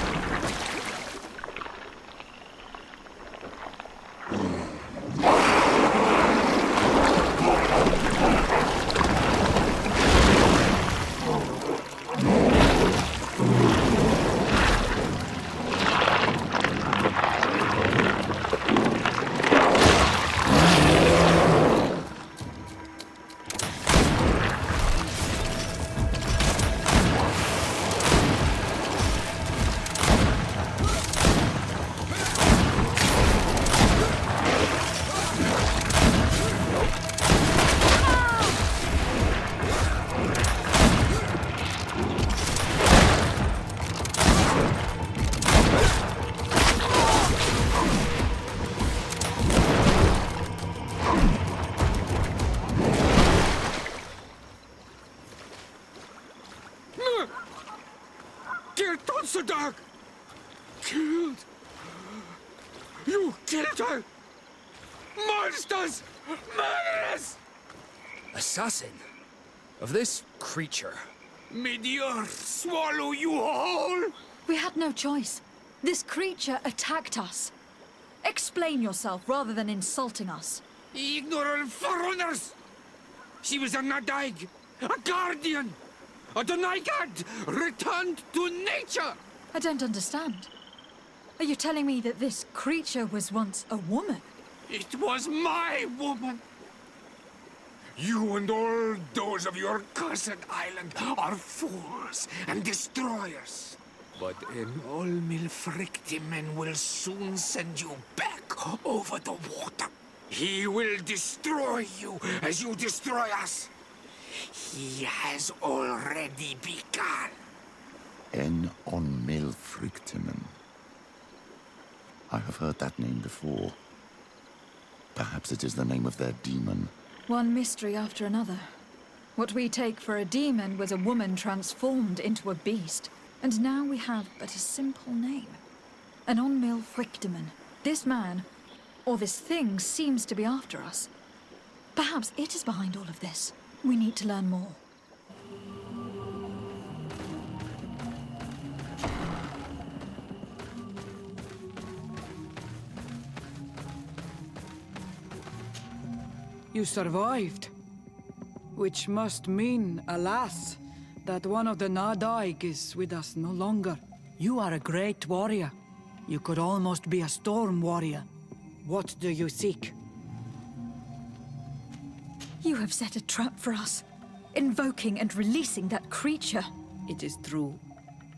Killed Tonsudag! Killed! You killed her! Monsters! Murderers! Assassin? Of this creature? May the earth swallow you whole! We had no choice. This creature attacked us. Explain yourself rather than insulting us. Ignorant foreigners! She was a Nadaig, a guardian, a Donaigad returned to nature! I don't understand. Are you telling me that this creature was once a woman? It was my woman! You and all those of your cursed island are fools and destroyers. But an Olmilfrictimen will soon send you back over the water. He will destroy you as you destroy us. He has already begun. En Olmilfrictimen. I have heard that name before. Perhaps it is the name of their demon. One mystery after another. What we take for a demon was a woman transformed into a beast. And now we have but a simple name. An Olmilfrictimen. This man, or this thing, seems to be after us. Perhaps it is behind all of this. We need to learn more. You survived. Which must mean, alas, that one of the Nadaig is with us no longer. You are a great warrior. You could almost be a storm warrior. What do you seek? You have set a trap for us, invoking and releasing that creature. It is true.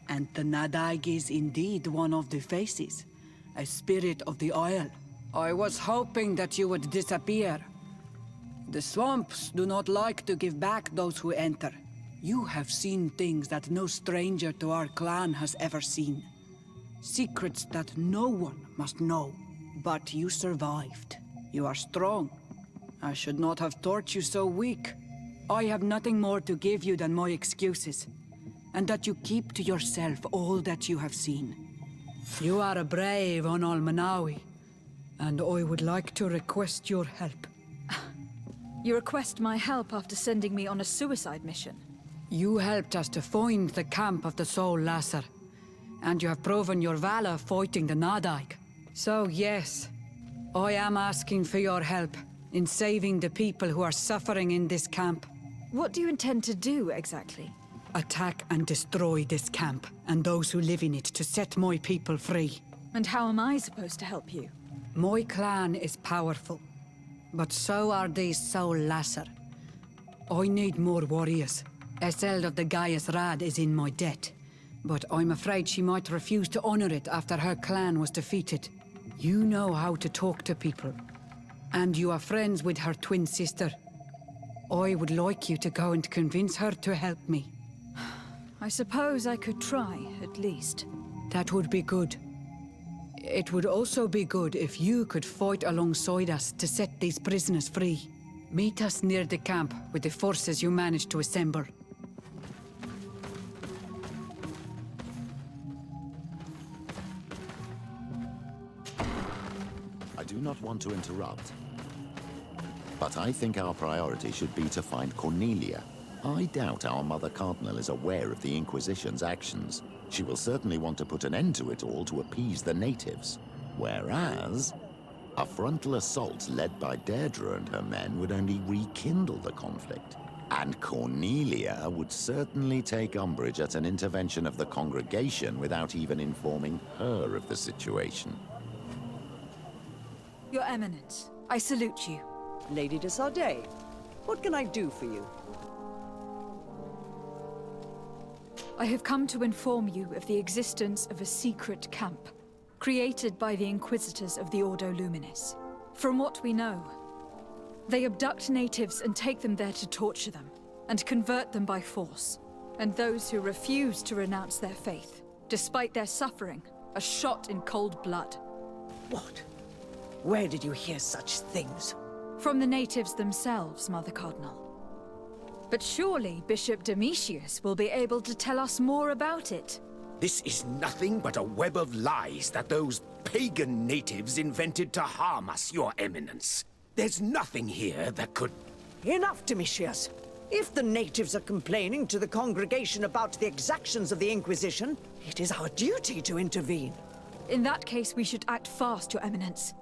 And the Nadaig is indeed one of the faces, a spirit of the Isle. I was hoping that you would disappear. The swamps do not like to give back those who enter. You have seen things that no stranger to our clan has ever seen. Secrets that no one must know. But you survived. You are strong. I should not have thought you so weak. I have nothing more to give you than my excuses. And that you keep to yourself all that you have seen. You are a brave Onalmanawi, and I would like to request your help. You request my help after sending me on a suicide mission. You helped us to find the camp of the Soul Lasser, and you have proven your valor fighting the Nadaig. So yes, I am asking for your help in saving the people who are suffering in this camp. What do you intend to do exactly? Attack and destroy this camp, and those who live in it, to set my people free. And how am I supposed to help you? My clan is powerful, but so are these Soul Lasser. I need more warriors. Eseld of the Gaius Rad is in my debt, but I'm afraid she might refuse to honor it after her clan was defeated. You know how to talk to people, and you are friends with her twin sister. I would like you to go and convince her to help me. I suppose I could try, at least. That would be good. It would also be good if you could fight alongside us to set these prisoners free. Meet us near the camp with the forces you managed to assemble. I do not want to interrupt, but I think our priority should be to find Cornelia. I doubt our Mother Cardinal is aware of the Inquisition's actions. She will certainly want to put an end to it all to appease the natives. Whereas, a frontal assault led by Deirdre and her men would only rekindle the conflict. And Cornelia would certainly take umbrage at an intervention of the congregation without even informing her of the situation. Your Eminence, I salute you. Lady de Sardet, what can I do for you? I have come to inform you of the existence of a secret camp, created by the Inquisitors of the Ordo Luminis. From what we know, they abduct natives and take them there to torture them, and convert them by force. And those who refuse to renounce their faith, despite their suffering, are shot in cold blood. What? Where did you hear such things? From the natives themselves, Mother Cardinal. But surely Bishop Domitius will be able to tell us more about it. This is nothing but a web of lies that those pagan natives invented to harm us, Your Eminence. There's nothing here that could... Enough, Domitius. If the natives are complaining to the congregation about the exactions of the Inquisition, it is our duty to intervene. In that case, we should act fast, Your Eminence.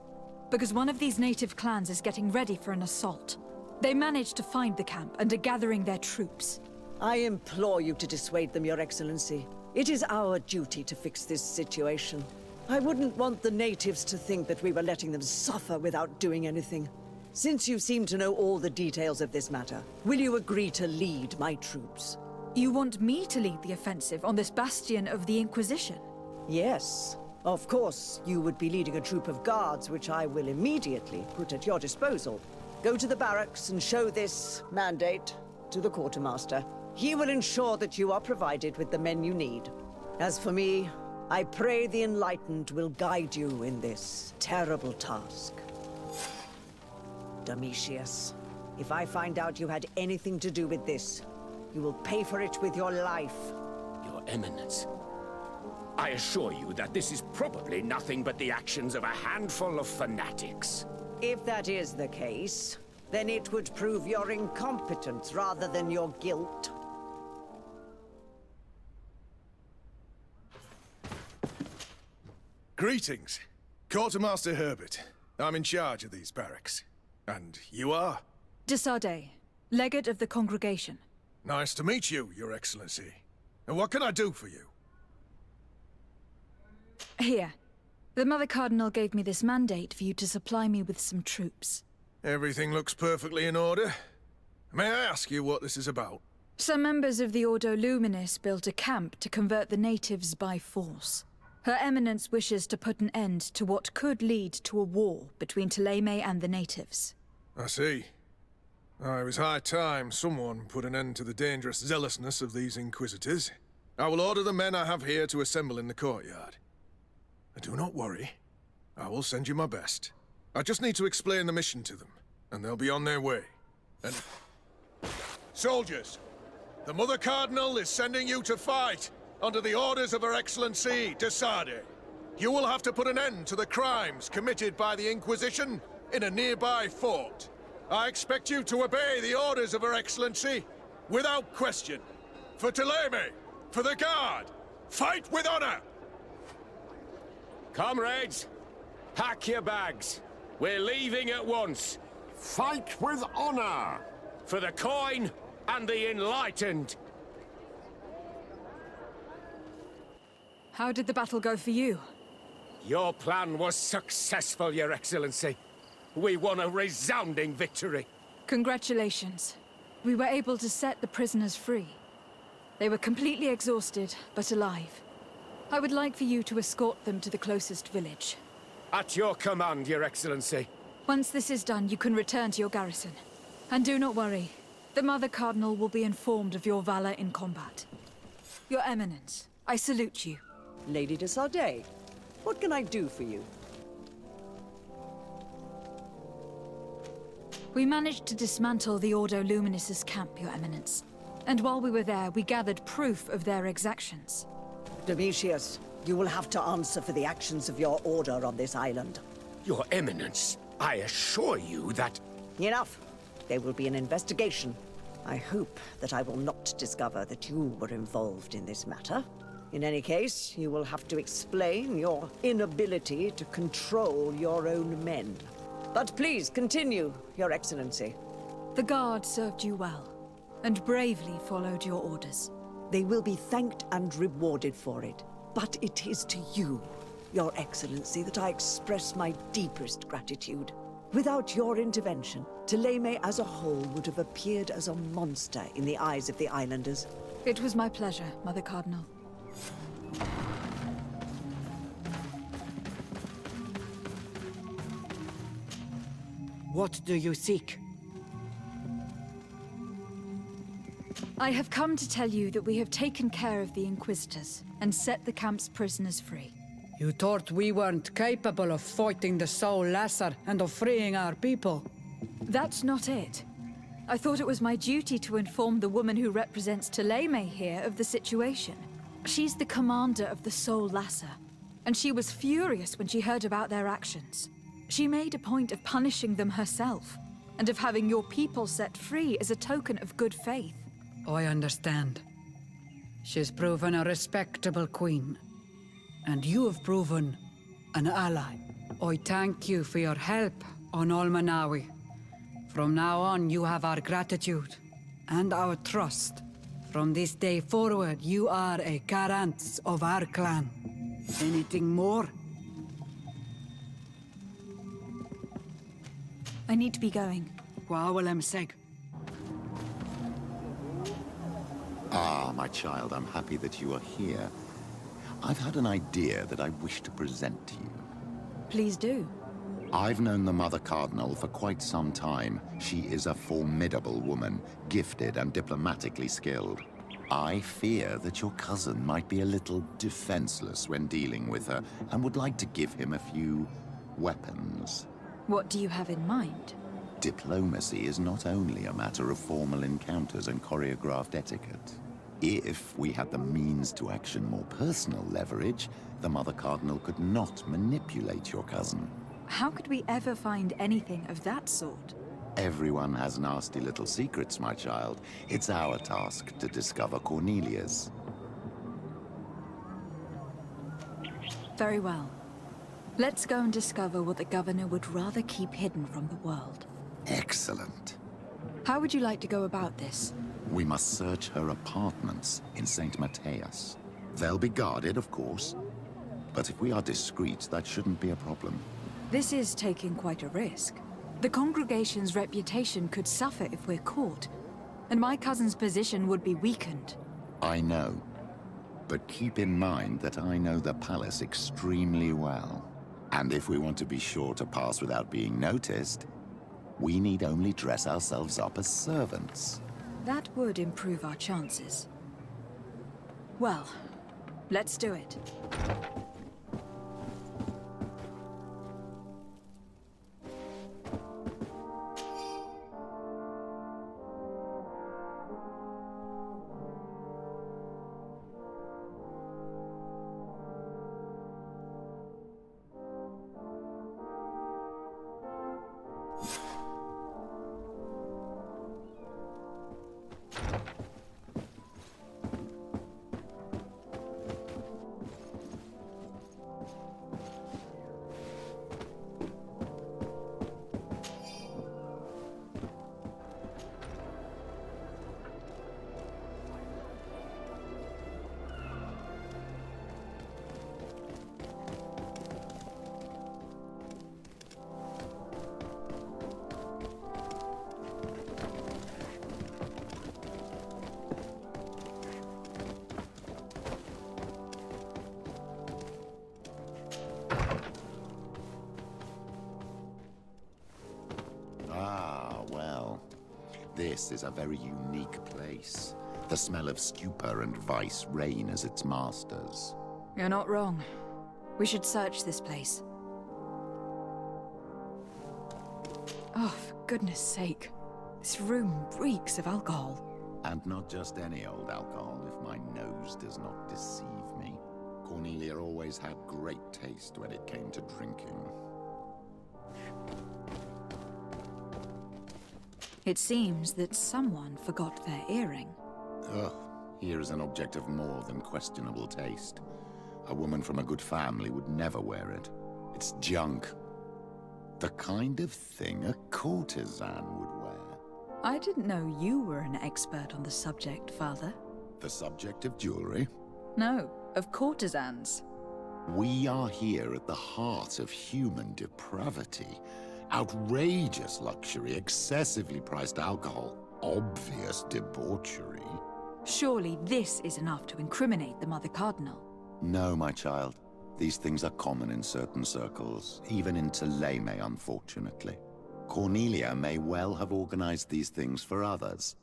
Because one of these native clans is getting ready for an assault. They managed to find the camp and are gathering their troops. I implore you to dissuade them, Your Excellency. It is our duty to fix this situation. I wouldn't want the natives to think that we were letting them suffer without doing anything. Since you seem to know all the details of this matter, will you agree to lead my troops? You want me to lead the offensive on this bastion of the Inquisition? Yes. Of course, you would be leading a troop of guards, which I will immediately put at your disposal. Go to the barracks and show this mandate to the quartermaster. He will ensure that you are provided with the men you need. As for me, I pray the enlightened will guide you in this terrible task. Domitius, if I find out you had anything to do with this, you will pay for it with your life. Your Eminence, I assure you that this is probably nothing but the actions of a handful of fanatics. If that is the case, then it would prove your incompetence rather than your guilt. Greetings. Quartermaster Herbert. I'm in charge of these barracks. And you are? De Sardet, legate of the congregation. Nice to meet you, Your Excellency. And what can I do for you? Here. The Mother Cardinal gave me this mandate for you to supply me with some troops. Everything looks perfectly in order. May I ask you what this is about? Some members of the Ordo Luminis built a camp to convert the natives by force. Her Eminence wishes to put an end to what could lead to a war between Thélème and the natives. I see. It was high time someone put an end to the dangerous zealousness of these Inquisitors. I will order the men I have here to assemble in the courtyard. Do not worry. I will send you my best. I just need to explain the mission to them, and they'll be on their way. And... Soldiers! The Mother Cardinal is sending you to fight under the orders of Her Excellency, de Sardet. You will have to put an end to the crimes committed by the Inquisition in a nearby fort. I expect you to obey the orders of Her Excellency without question. For Thélème, for the Guard, fight with honor! Comrades, pack your bags. We're leaving at once. Fight with honor! For the coin and the enlightened. How did the battle go for you? Your plan was successful, Your Excellency. We won a resounding victory. Congratulations. We were able to set the prisoners free. They were completely exhausted, but alive. I would like for you to escort them to the closest village. At your command, Your Excellency. Once this is done, you can return to your garrison. And do not worry. The Mother Cardinal will be informed of your valor in combat. Your Eminence, I salute you. Lady de Sardet, what can I do for you? We managed to dismantle the Ordo Luminis' camp, Your Eminence. And while we were there, we gathered proof of their exactions. Domitius, you will have to answer for the actions of your order on this island. Your Eminence, I assure you that... Enough. There will be an investigation. I hope that I will not discover that you were involved in this matter. In any case, you will have to explain your inability to control your own men. But please, continue, Your Excellency. The Guard served you well, and bravely followed your orders. They will be thanked and rewarded for it. But it is to you, Your Excellency, that I express my deepest gratitude. Without your intervention, Thélème as a whole would have appeared as a monster in the eyes of the islanders. It was my pleasure, Mother Cardinal. What do you seek? I have come to tell you that we have taken care of the Inquisitors and set the camp's prisoners free. You thought we weren't capable of fighting the Soul Lesser and of freeing our people? That's not it. I thought it was my duty to inform the woman who represents Tlemei here of the situation. She's the commander of the Soul Lasser, and she was furious when she heard about their actions. She made a point of punishing them herself, and of having your people set free as a token of good faith. I understand. She's proven a respectable queen, and you have proven an ally. I thank you for your help on Almanawi. From now on, you have our gratitude and our trust. From this day forward, you are a garant of our clan. Anything more? I need to be going. Ah, my child, I'm happy that you are here. I've had an idea that I wish to present to you. Please do. I've known the Mother Cardinal for quite some time. She is a formidable woman, gifted and diplomatically skilled. I fear that your cousin might be a little defenseless when dealing with her, and would like to give him a few weapons. What do you have in mind? Diplomacy is not only a matter of formal encounters and choreographed etiquette. If we had the means to action more personal leverage, the Mother Cardinal could not manipulate your cousin. How could we ever find anything of that sort? Everyone has nasty little secrets, my child. It's our task to discover Cornelia's. Very well. Let's go and discover what the governor would rather keep hidden from the world. Excellent. How would you like to go about this? We must search her apartments in St. Matthias. They'll be guarded, of course. But if we are discreet, that shouldn't be a problem. This is taking quite a risk. The congregation's reputation could suffer if we're caught, and my cousin's position would be weakened. I know. But keep in mind that I know the palace extremely well. And if we want to be sure to pass without being noticed, we need only dress ourselves up as servants. That would improve our chances. Well, let's do it. This is a very unique place. The smell of stupor and vice reign as its masters. You're not wrong. We should search this place. Oh, for goodness sake. This room reeks of alcohol. And not just any old alcohol, if my nose does not deceive me. Cornelia always had great taste when it came to drinking. It seems that someone forgot their earring. Ugh, here is an object of more than questionable taste. A woman from a good family would never wear it. It's junk. The kind of thing a courtesan would wear. I didn't know you were an expert on the subject, Father. The subject of jewelry? No, of courtesans. We are here at the heart of human depravity. Outrageous luxury, excessively priced alcohol, obvious debauchery. Surely this is enough to incriminate the Mother Cardinal. No, my child. These things are common in certain circles, even in Tlemei, unfortunately. Cornelia may well have organized these things for others.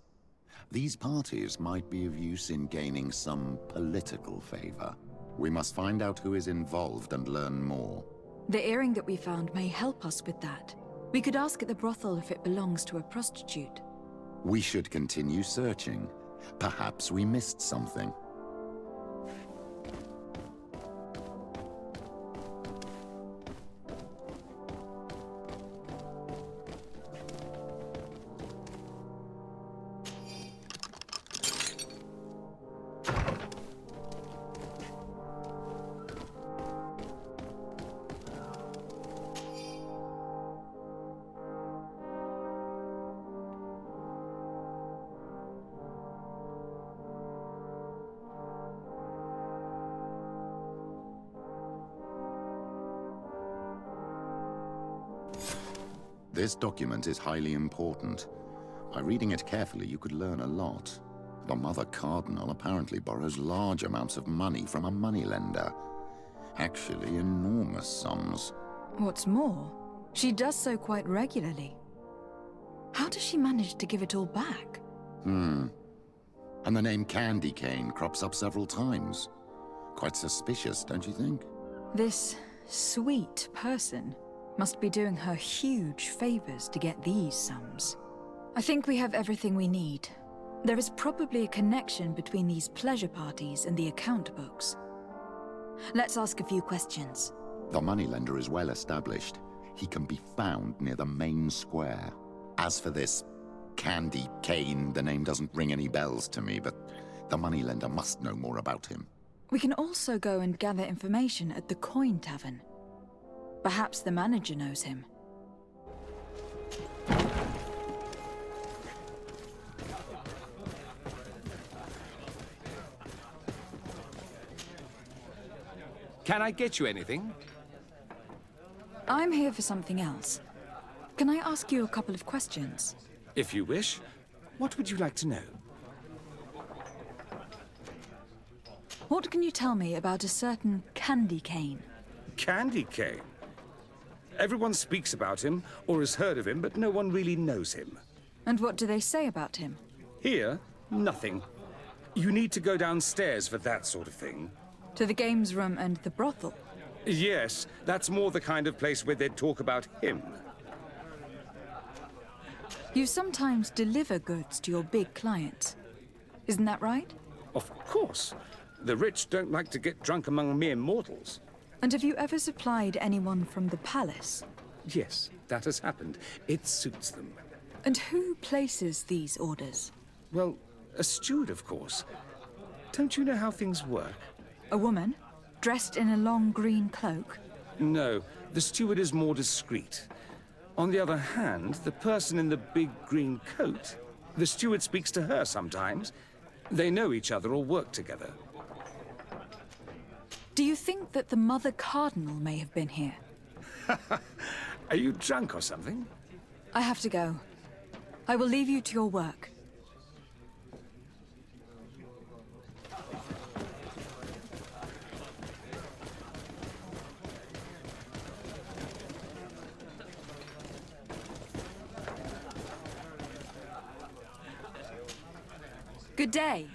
These parties might be of use in gaining some political favor. We must find out who is involved and learn more. The earring that we found may help us with that. We could ask at the brothel if it belongs to a prostitute. We should continue searching. Perhaps we missed something. This document is highly important. By reading it carefully, you could learn a lot. The Mother Cardinal apparently borrows large amounts of money from a moneylender. Actually, enormous sums. What's more, she does so quite regularly. How does she manage to give it all back? And the name Candy Cane crops up several times. Quite suspicious, don't you think? This sweet person must be doing her huge favors to get these sums. I think we have everything we need. There is probably a connection between these pleasure parties and the account books. Let's ask a few questions. The moneylender is well established. He can be found near the main square. As for this Candy Cane, the name doesn't ring any bells to me, but the moneylender must know more about him. We can also go and gather information at the Coin Tavern. Perhaps the manager knows him. Can I get you anything? I'm here for something else. Can I ask you a couple of questions? If you wish. What would you like to know? What can you tell me about a certain Candy Cane? Candy Cane? Everyone speaks about him, or has heard of him, but no one really knows him. And what do they say about him? Here, nothing. You need to go downstairs for that sort of thing. To the games room and the brothel? Yes, that's more the kind of place where they'd talk about him. You sometimes deliver goods to your big clients. Isn't that right? Of course. The rich don't like to get drunk among mere mortals. And have you ever supplied anyone from the palace? Yes, that has happened. It suits them. And who places these orders? Well, a steward, of course. Don't you know how things work? A woman? Dressed in a long green cloak? No, the steward is more discreet. On the other hand, the person in the big green coat, the steward speaks to her sometimes. They know each other or work together. Do you think that the Mother Cardinal may have been here? Are you drunk or something? I have to go. I will leave you to your work. Good day.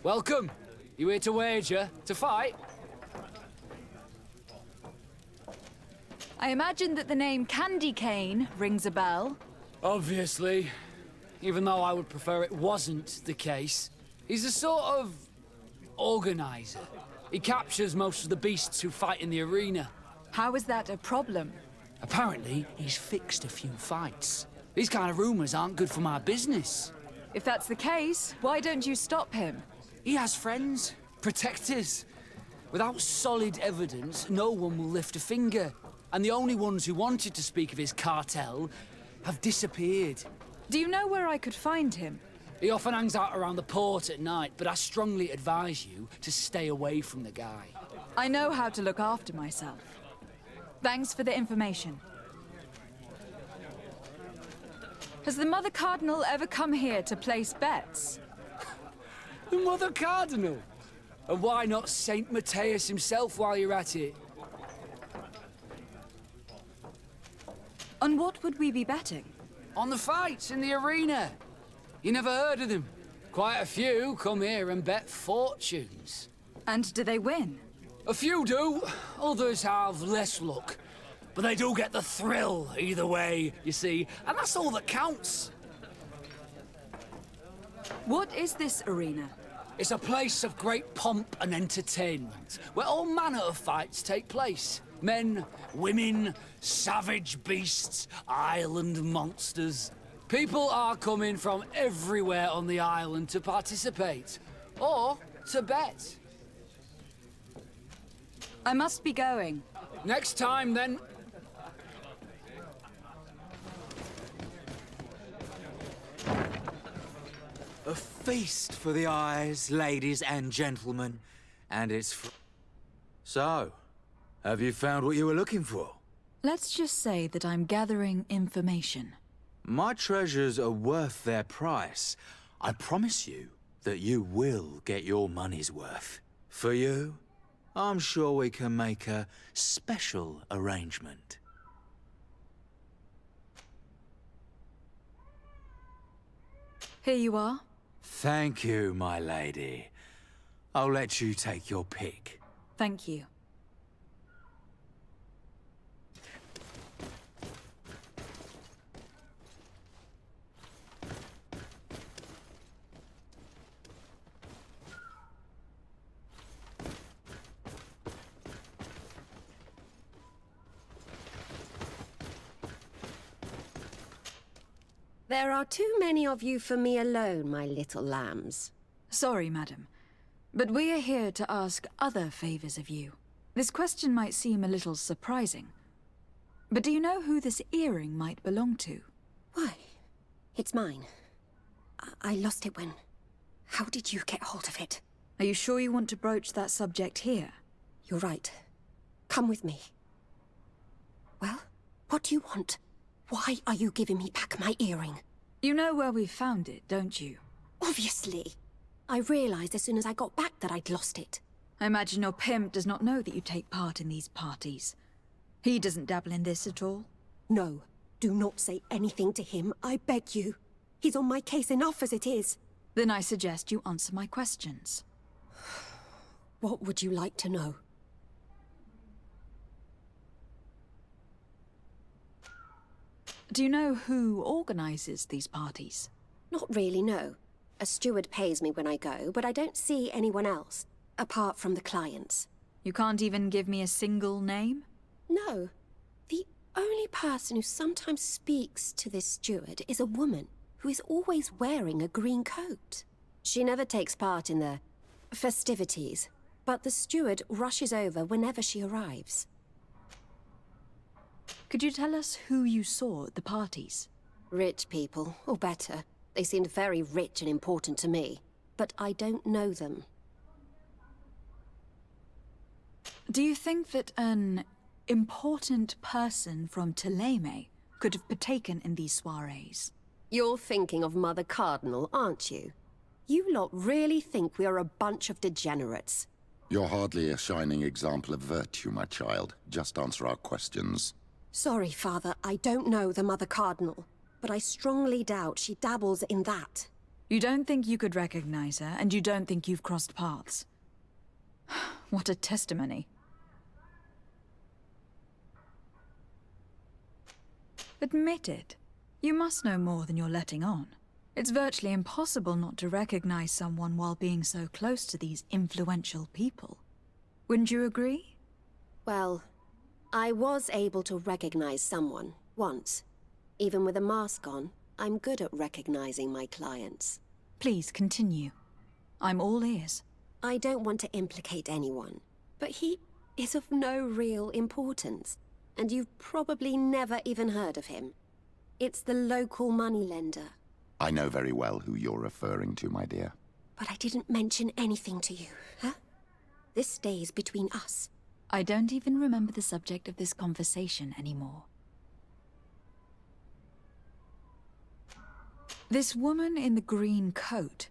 Welcome. You here to wager? To fight? I imagine that the name Candy Cane rings a bell. Obviously. Even though I would prefer it wasn't the case. He's a sort of organizer. He captures most of the beasts who fight in the arena. How is that a problem? Apparently, he's fixed a few fights. These kind of rumors aren't good for my business. If that's the case, why don't you stop him? He has friends, protectors. Without solid evidence, no one will lift a finger. And the only ones who wanted to speak of his cartel have disappeared. Do you know where I could find him? He often hangs out around the port at night, but I strongly advise you to stay away from the guy. I know how to look after myself. Thanks for the information. Has the Mother Cardinal ever come here to place bets? The Mother Cardinal? And why not Saint Matthias himself while you're at it? On what would we be betting? On the fights in the arena. You never heard of them? Quite a few come here and bet fortunes. And do they win? A few do. Others have less luck. But they do get the thrill either way, you see. And that's all that counts. What is this arena? It's a place of great pomp and entertainment, where all manner of fights take place. Men, women, savage beasts, island monsters. People are coming from everywhere on the island to participate, or to bet. I must be going. Next time, then. A feast for the eyes, ladies and gentlemen, and it's So, have you found what you were looking for? Let's just say that I'm gathering information. My treasures are worth their price. I promise you that you will get your money's worth. For you, I'm sure we can make a special arrangement. Here you are. Thank you, my lady. I'll let you take your pick. Thank you. There are too many of you for me alone, my little lambs. Sorry, madam, but we are here to ask other favors of you. This question might seem a little surprising, but do you know who this earring might belong to? Why? It's mine. I lost it when... How did you get hold of it? Are you sure you want to broach that subject here? You're right. Come with me. Well, what do you want? Why are you giving me back my earring? You know where we found it, don't you? Obviously. I realized as soon as I got back that I'd lost it. I imagine your pimp does not know that you take part in these parties. He doesn't dabble in this at all? No. Do not say anything to him, I beg you. He's on my case enough as it is. Then I suggest you answer my questions. What would you like to know? Do you know who organizes these parties? Not really, no. A steward pays me when I go, but I don't see anyone else, apart from the clients. You can't even give me a single name? No. The only person who sometimes speaks to this steward is a woman who is always wearing a green coat. She never takes part in the festivities, but the steward rushes over whenever she arrives. Could you tell us who you saw at the parties? Rich people, or better. They seemed very rich and important to me, but I don't know them. Do you think that an important person from Thélème could have partaken in these soirees? You're thinking of Mother Cardinal, aren't you? You lot really think we are a bunch of degenerates. You're hardly a shining example of virtue, my child. Just answer our questions. Sorry, Father, I don't know the Mother Cardinal, but I strongly doubt she dabbles in that. You don't think you could recognize her, and you don't think you've crossed paths. What a testimony. Admit it. You must know more than you're letting on. It's virtually impossible not to recognize someone while being so close to these influential people. Wouldn't you agree? Well, I was able to recognize someone, once. Even with a mask on, I'm good at recognizing my clients. Please continue. I'm all ears. I don't want to implicate anyone, but he is of no real importance, and you've probably never even heard of him. It's the local moneylender. I know very well who you're referring to, my dear. But I didn't mention anything to you, huh? This stays between us. I don't even remember the subject of this conversation anymore. This woman in the green coat,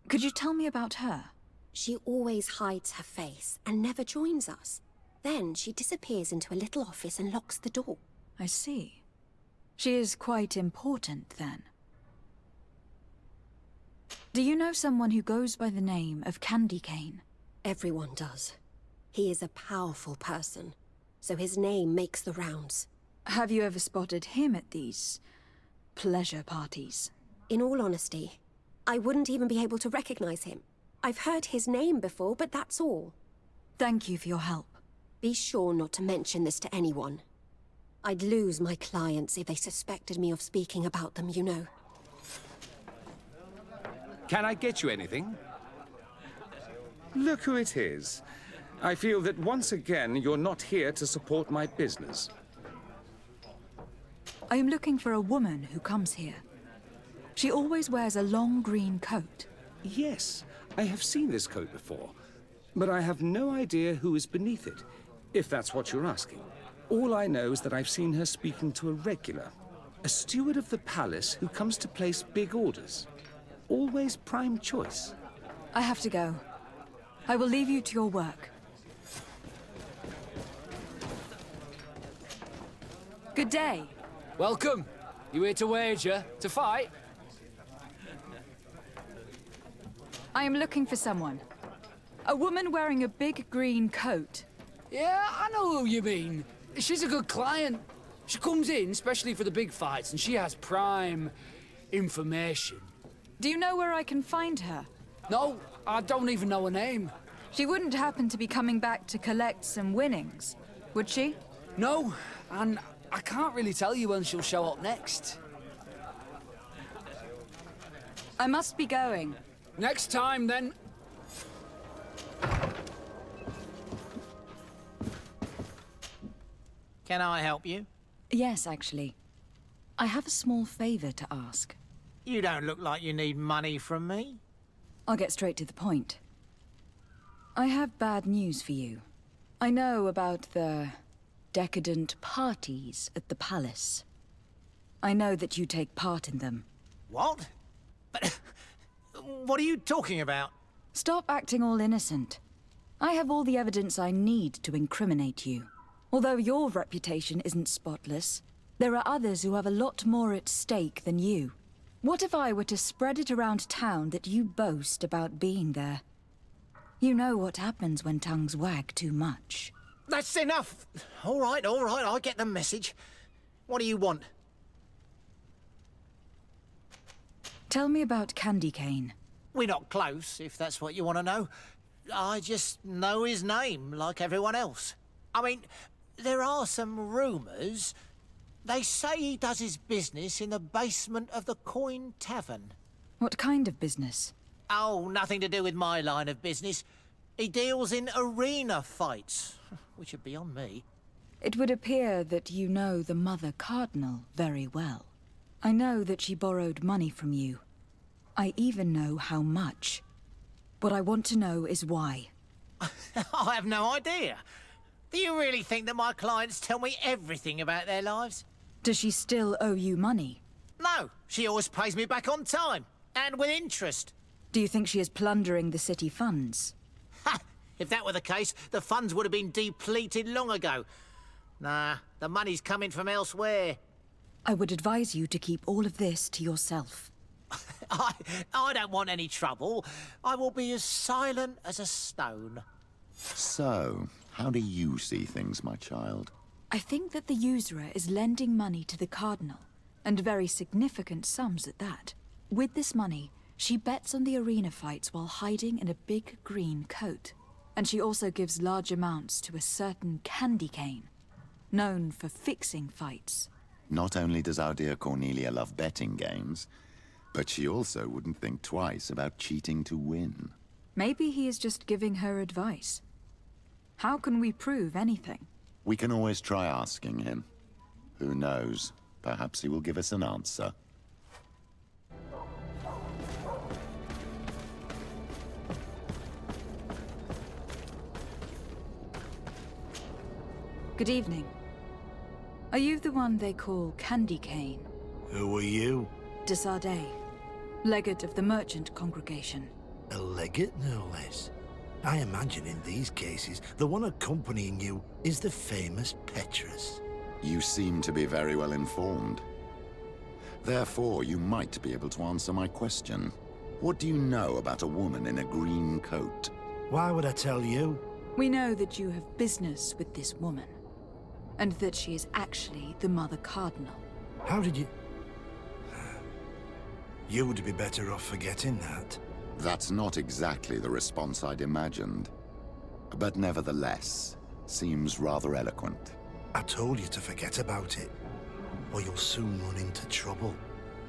could you tell me about her? She always hides her face and never joins us. Then she disappears into a little office and locks the door. I see. She is quite important, then. Do you know someone who goes by the name of Candy Cane? Everyone does. He is a powerful person, so his name makes the rounds. Have you ever spotted him at these pleasure parties? In all honesty, I wouldn't even be able to recognize him. I've heard his name before, but that's all. Thank you for your help. Be sure not to mention this to anyone. I'd lose my clients if they suspected me of speaking about them, you know. Can I get you anything? Look who it is. I feel that once again you're not here to support my business. I am looking for a woman who comes here. She always wears a long green coat. Yes, I have seen this coat before, but I have no idea who is beneath it, if that's what you're asking. All I know is that I've seen her speaking to a regular, a steward of the palace who comes to place big orders. Always prime choice. I have to go. I will leave you to your work. Good day. Welcome. You here to wager? To fight? I am looking for someone. A woman wearing a big green coat. Yeah, I know who you mean. She's a good client. She comes in especially for the big fights, and she has prime information. Do you know where I can find her? No, I don't even know her name. She wouldn't happen to be coming back to collect some winnings, would she? No, and I can't really tell you when she'll show up next. I must be going. Next time, then. Can I help you? Yes, actually. I have a small favor to ask. You don't look like you need money from me. I'll get straight to the point. I have bad news for you. I know about the decadent parties at the palace. I know that you take part in them. What? But what are you talking about? Stop acting all innocent. I have all the evidence I need to incriminate you. Although your reputation isn't spotless, there are others who have a lot more at stake than you. What if I were to spread it around town that you boast about being there? You know what happens when tongues wag too much. That's enough! All right, I get the message. What do you want? Tell me about Candy Cane. We're not close, if that's what you want to know. I just know his name, like everyone else. I mean, there are some rumours. They say he does his business in the basement of the Coin Tavern. What kind of business? Oh, nothing to do with my line of business. He deals in arena fights, which are beyond me. It would appear that you know the Mother Cardinal very well. I know that she borrowed money from you. I even know how much. What I want to know is why. I have no idea. Do you really think that my clients tell me everything about their lives? Does she still owe you money? No, she always pays me back on time, and with interest. Do you think she is plundering the city funds? Ha! If that were the case, the funds would have been depleted long ago. Nah, the money's coming from elsewhere. I would advise you to keep all of this to yourself. I don't want any trouble. I will be as silent as a stone. So, how do you see things, my child? I think that the usurer is lending money to the Cardinal, and very significant sums at that. With this money, she bets on the arena fights while hiding in a big green coat. And she also gives large amounts to a certain Candy Cane, known for fixing fights. Not only does our dear Cornelia love betting games, but she also wouldn't think twice about cheating to win. Maybe he is just giving her advice. How can we prove anything? We can always try asking him. Who knows? Perhaps he will give us an answer. Good evening. Are you the one they call Candy Cane? Who are you? De Sardet, legate of the merchant congregation. A legate, no less. I imagine in these cases, the one accompanying you is the famous Petrus. You seem to be very well informed. Therefore, you might be able to answer my question. What do you know about a woman in a green coat? Why would I tell you? We know that you have business with this woman, and that she is actually the Mother Cardinal. How did you... You'd be better off forgetting that. That's not exactly the response I'd imagined. But nevertheless, seems rather eloquent. I told you to forget about it, or you'll soon run into trouble.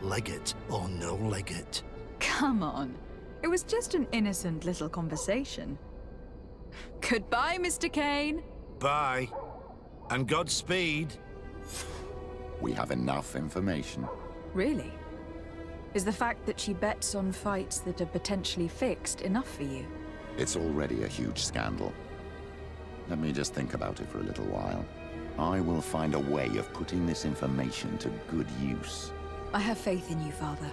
Leg it or no leg it. Come on. It was just an innocent little conversation. Goodbye, Mr. Kane. Bye. And Godspeed. We have enough information. Really? Is the fact that she bets on fights that are potentially fixed enough for you? It's already a huge scandal. Let me just think about it for a little while. I will find a way of putting this information to good use. I have faith in you, Father.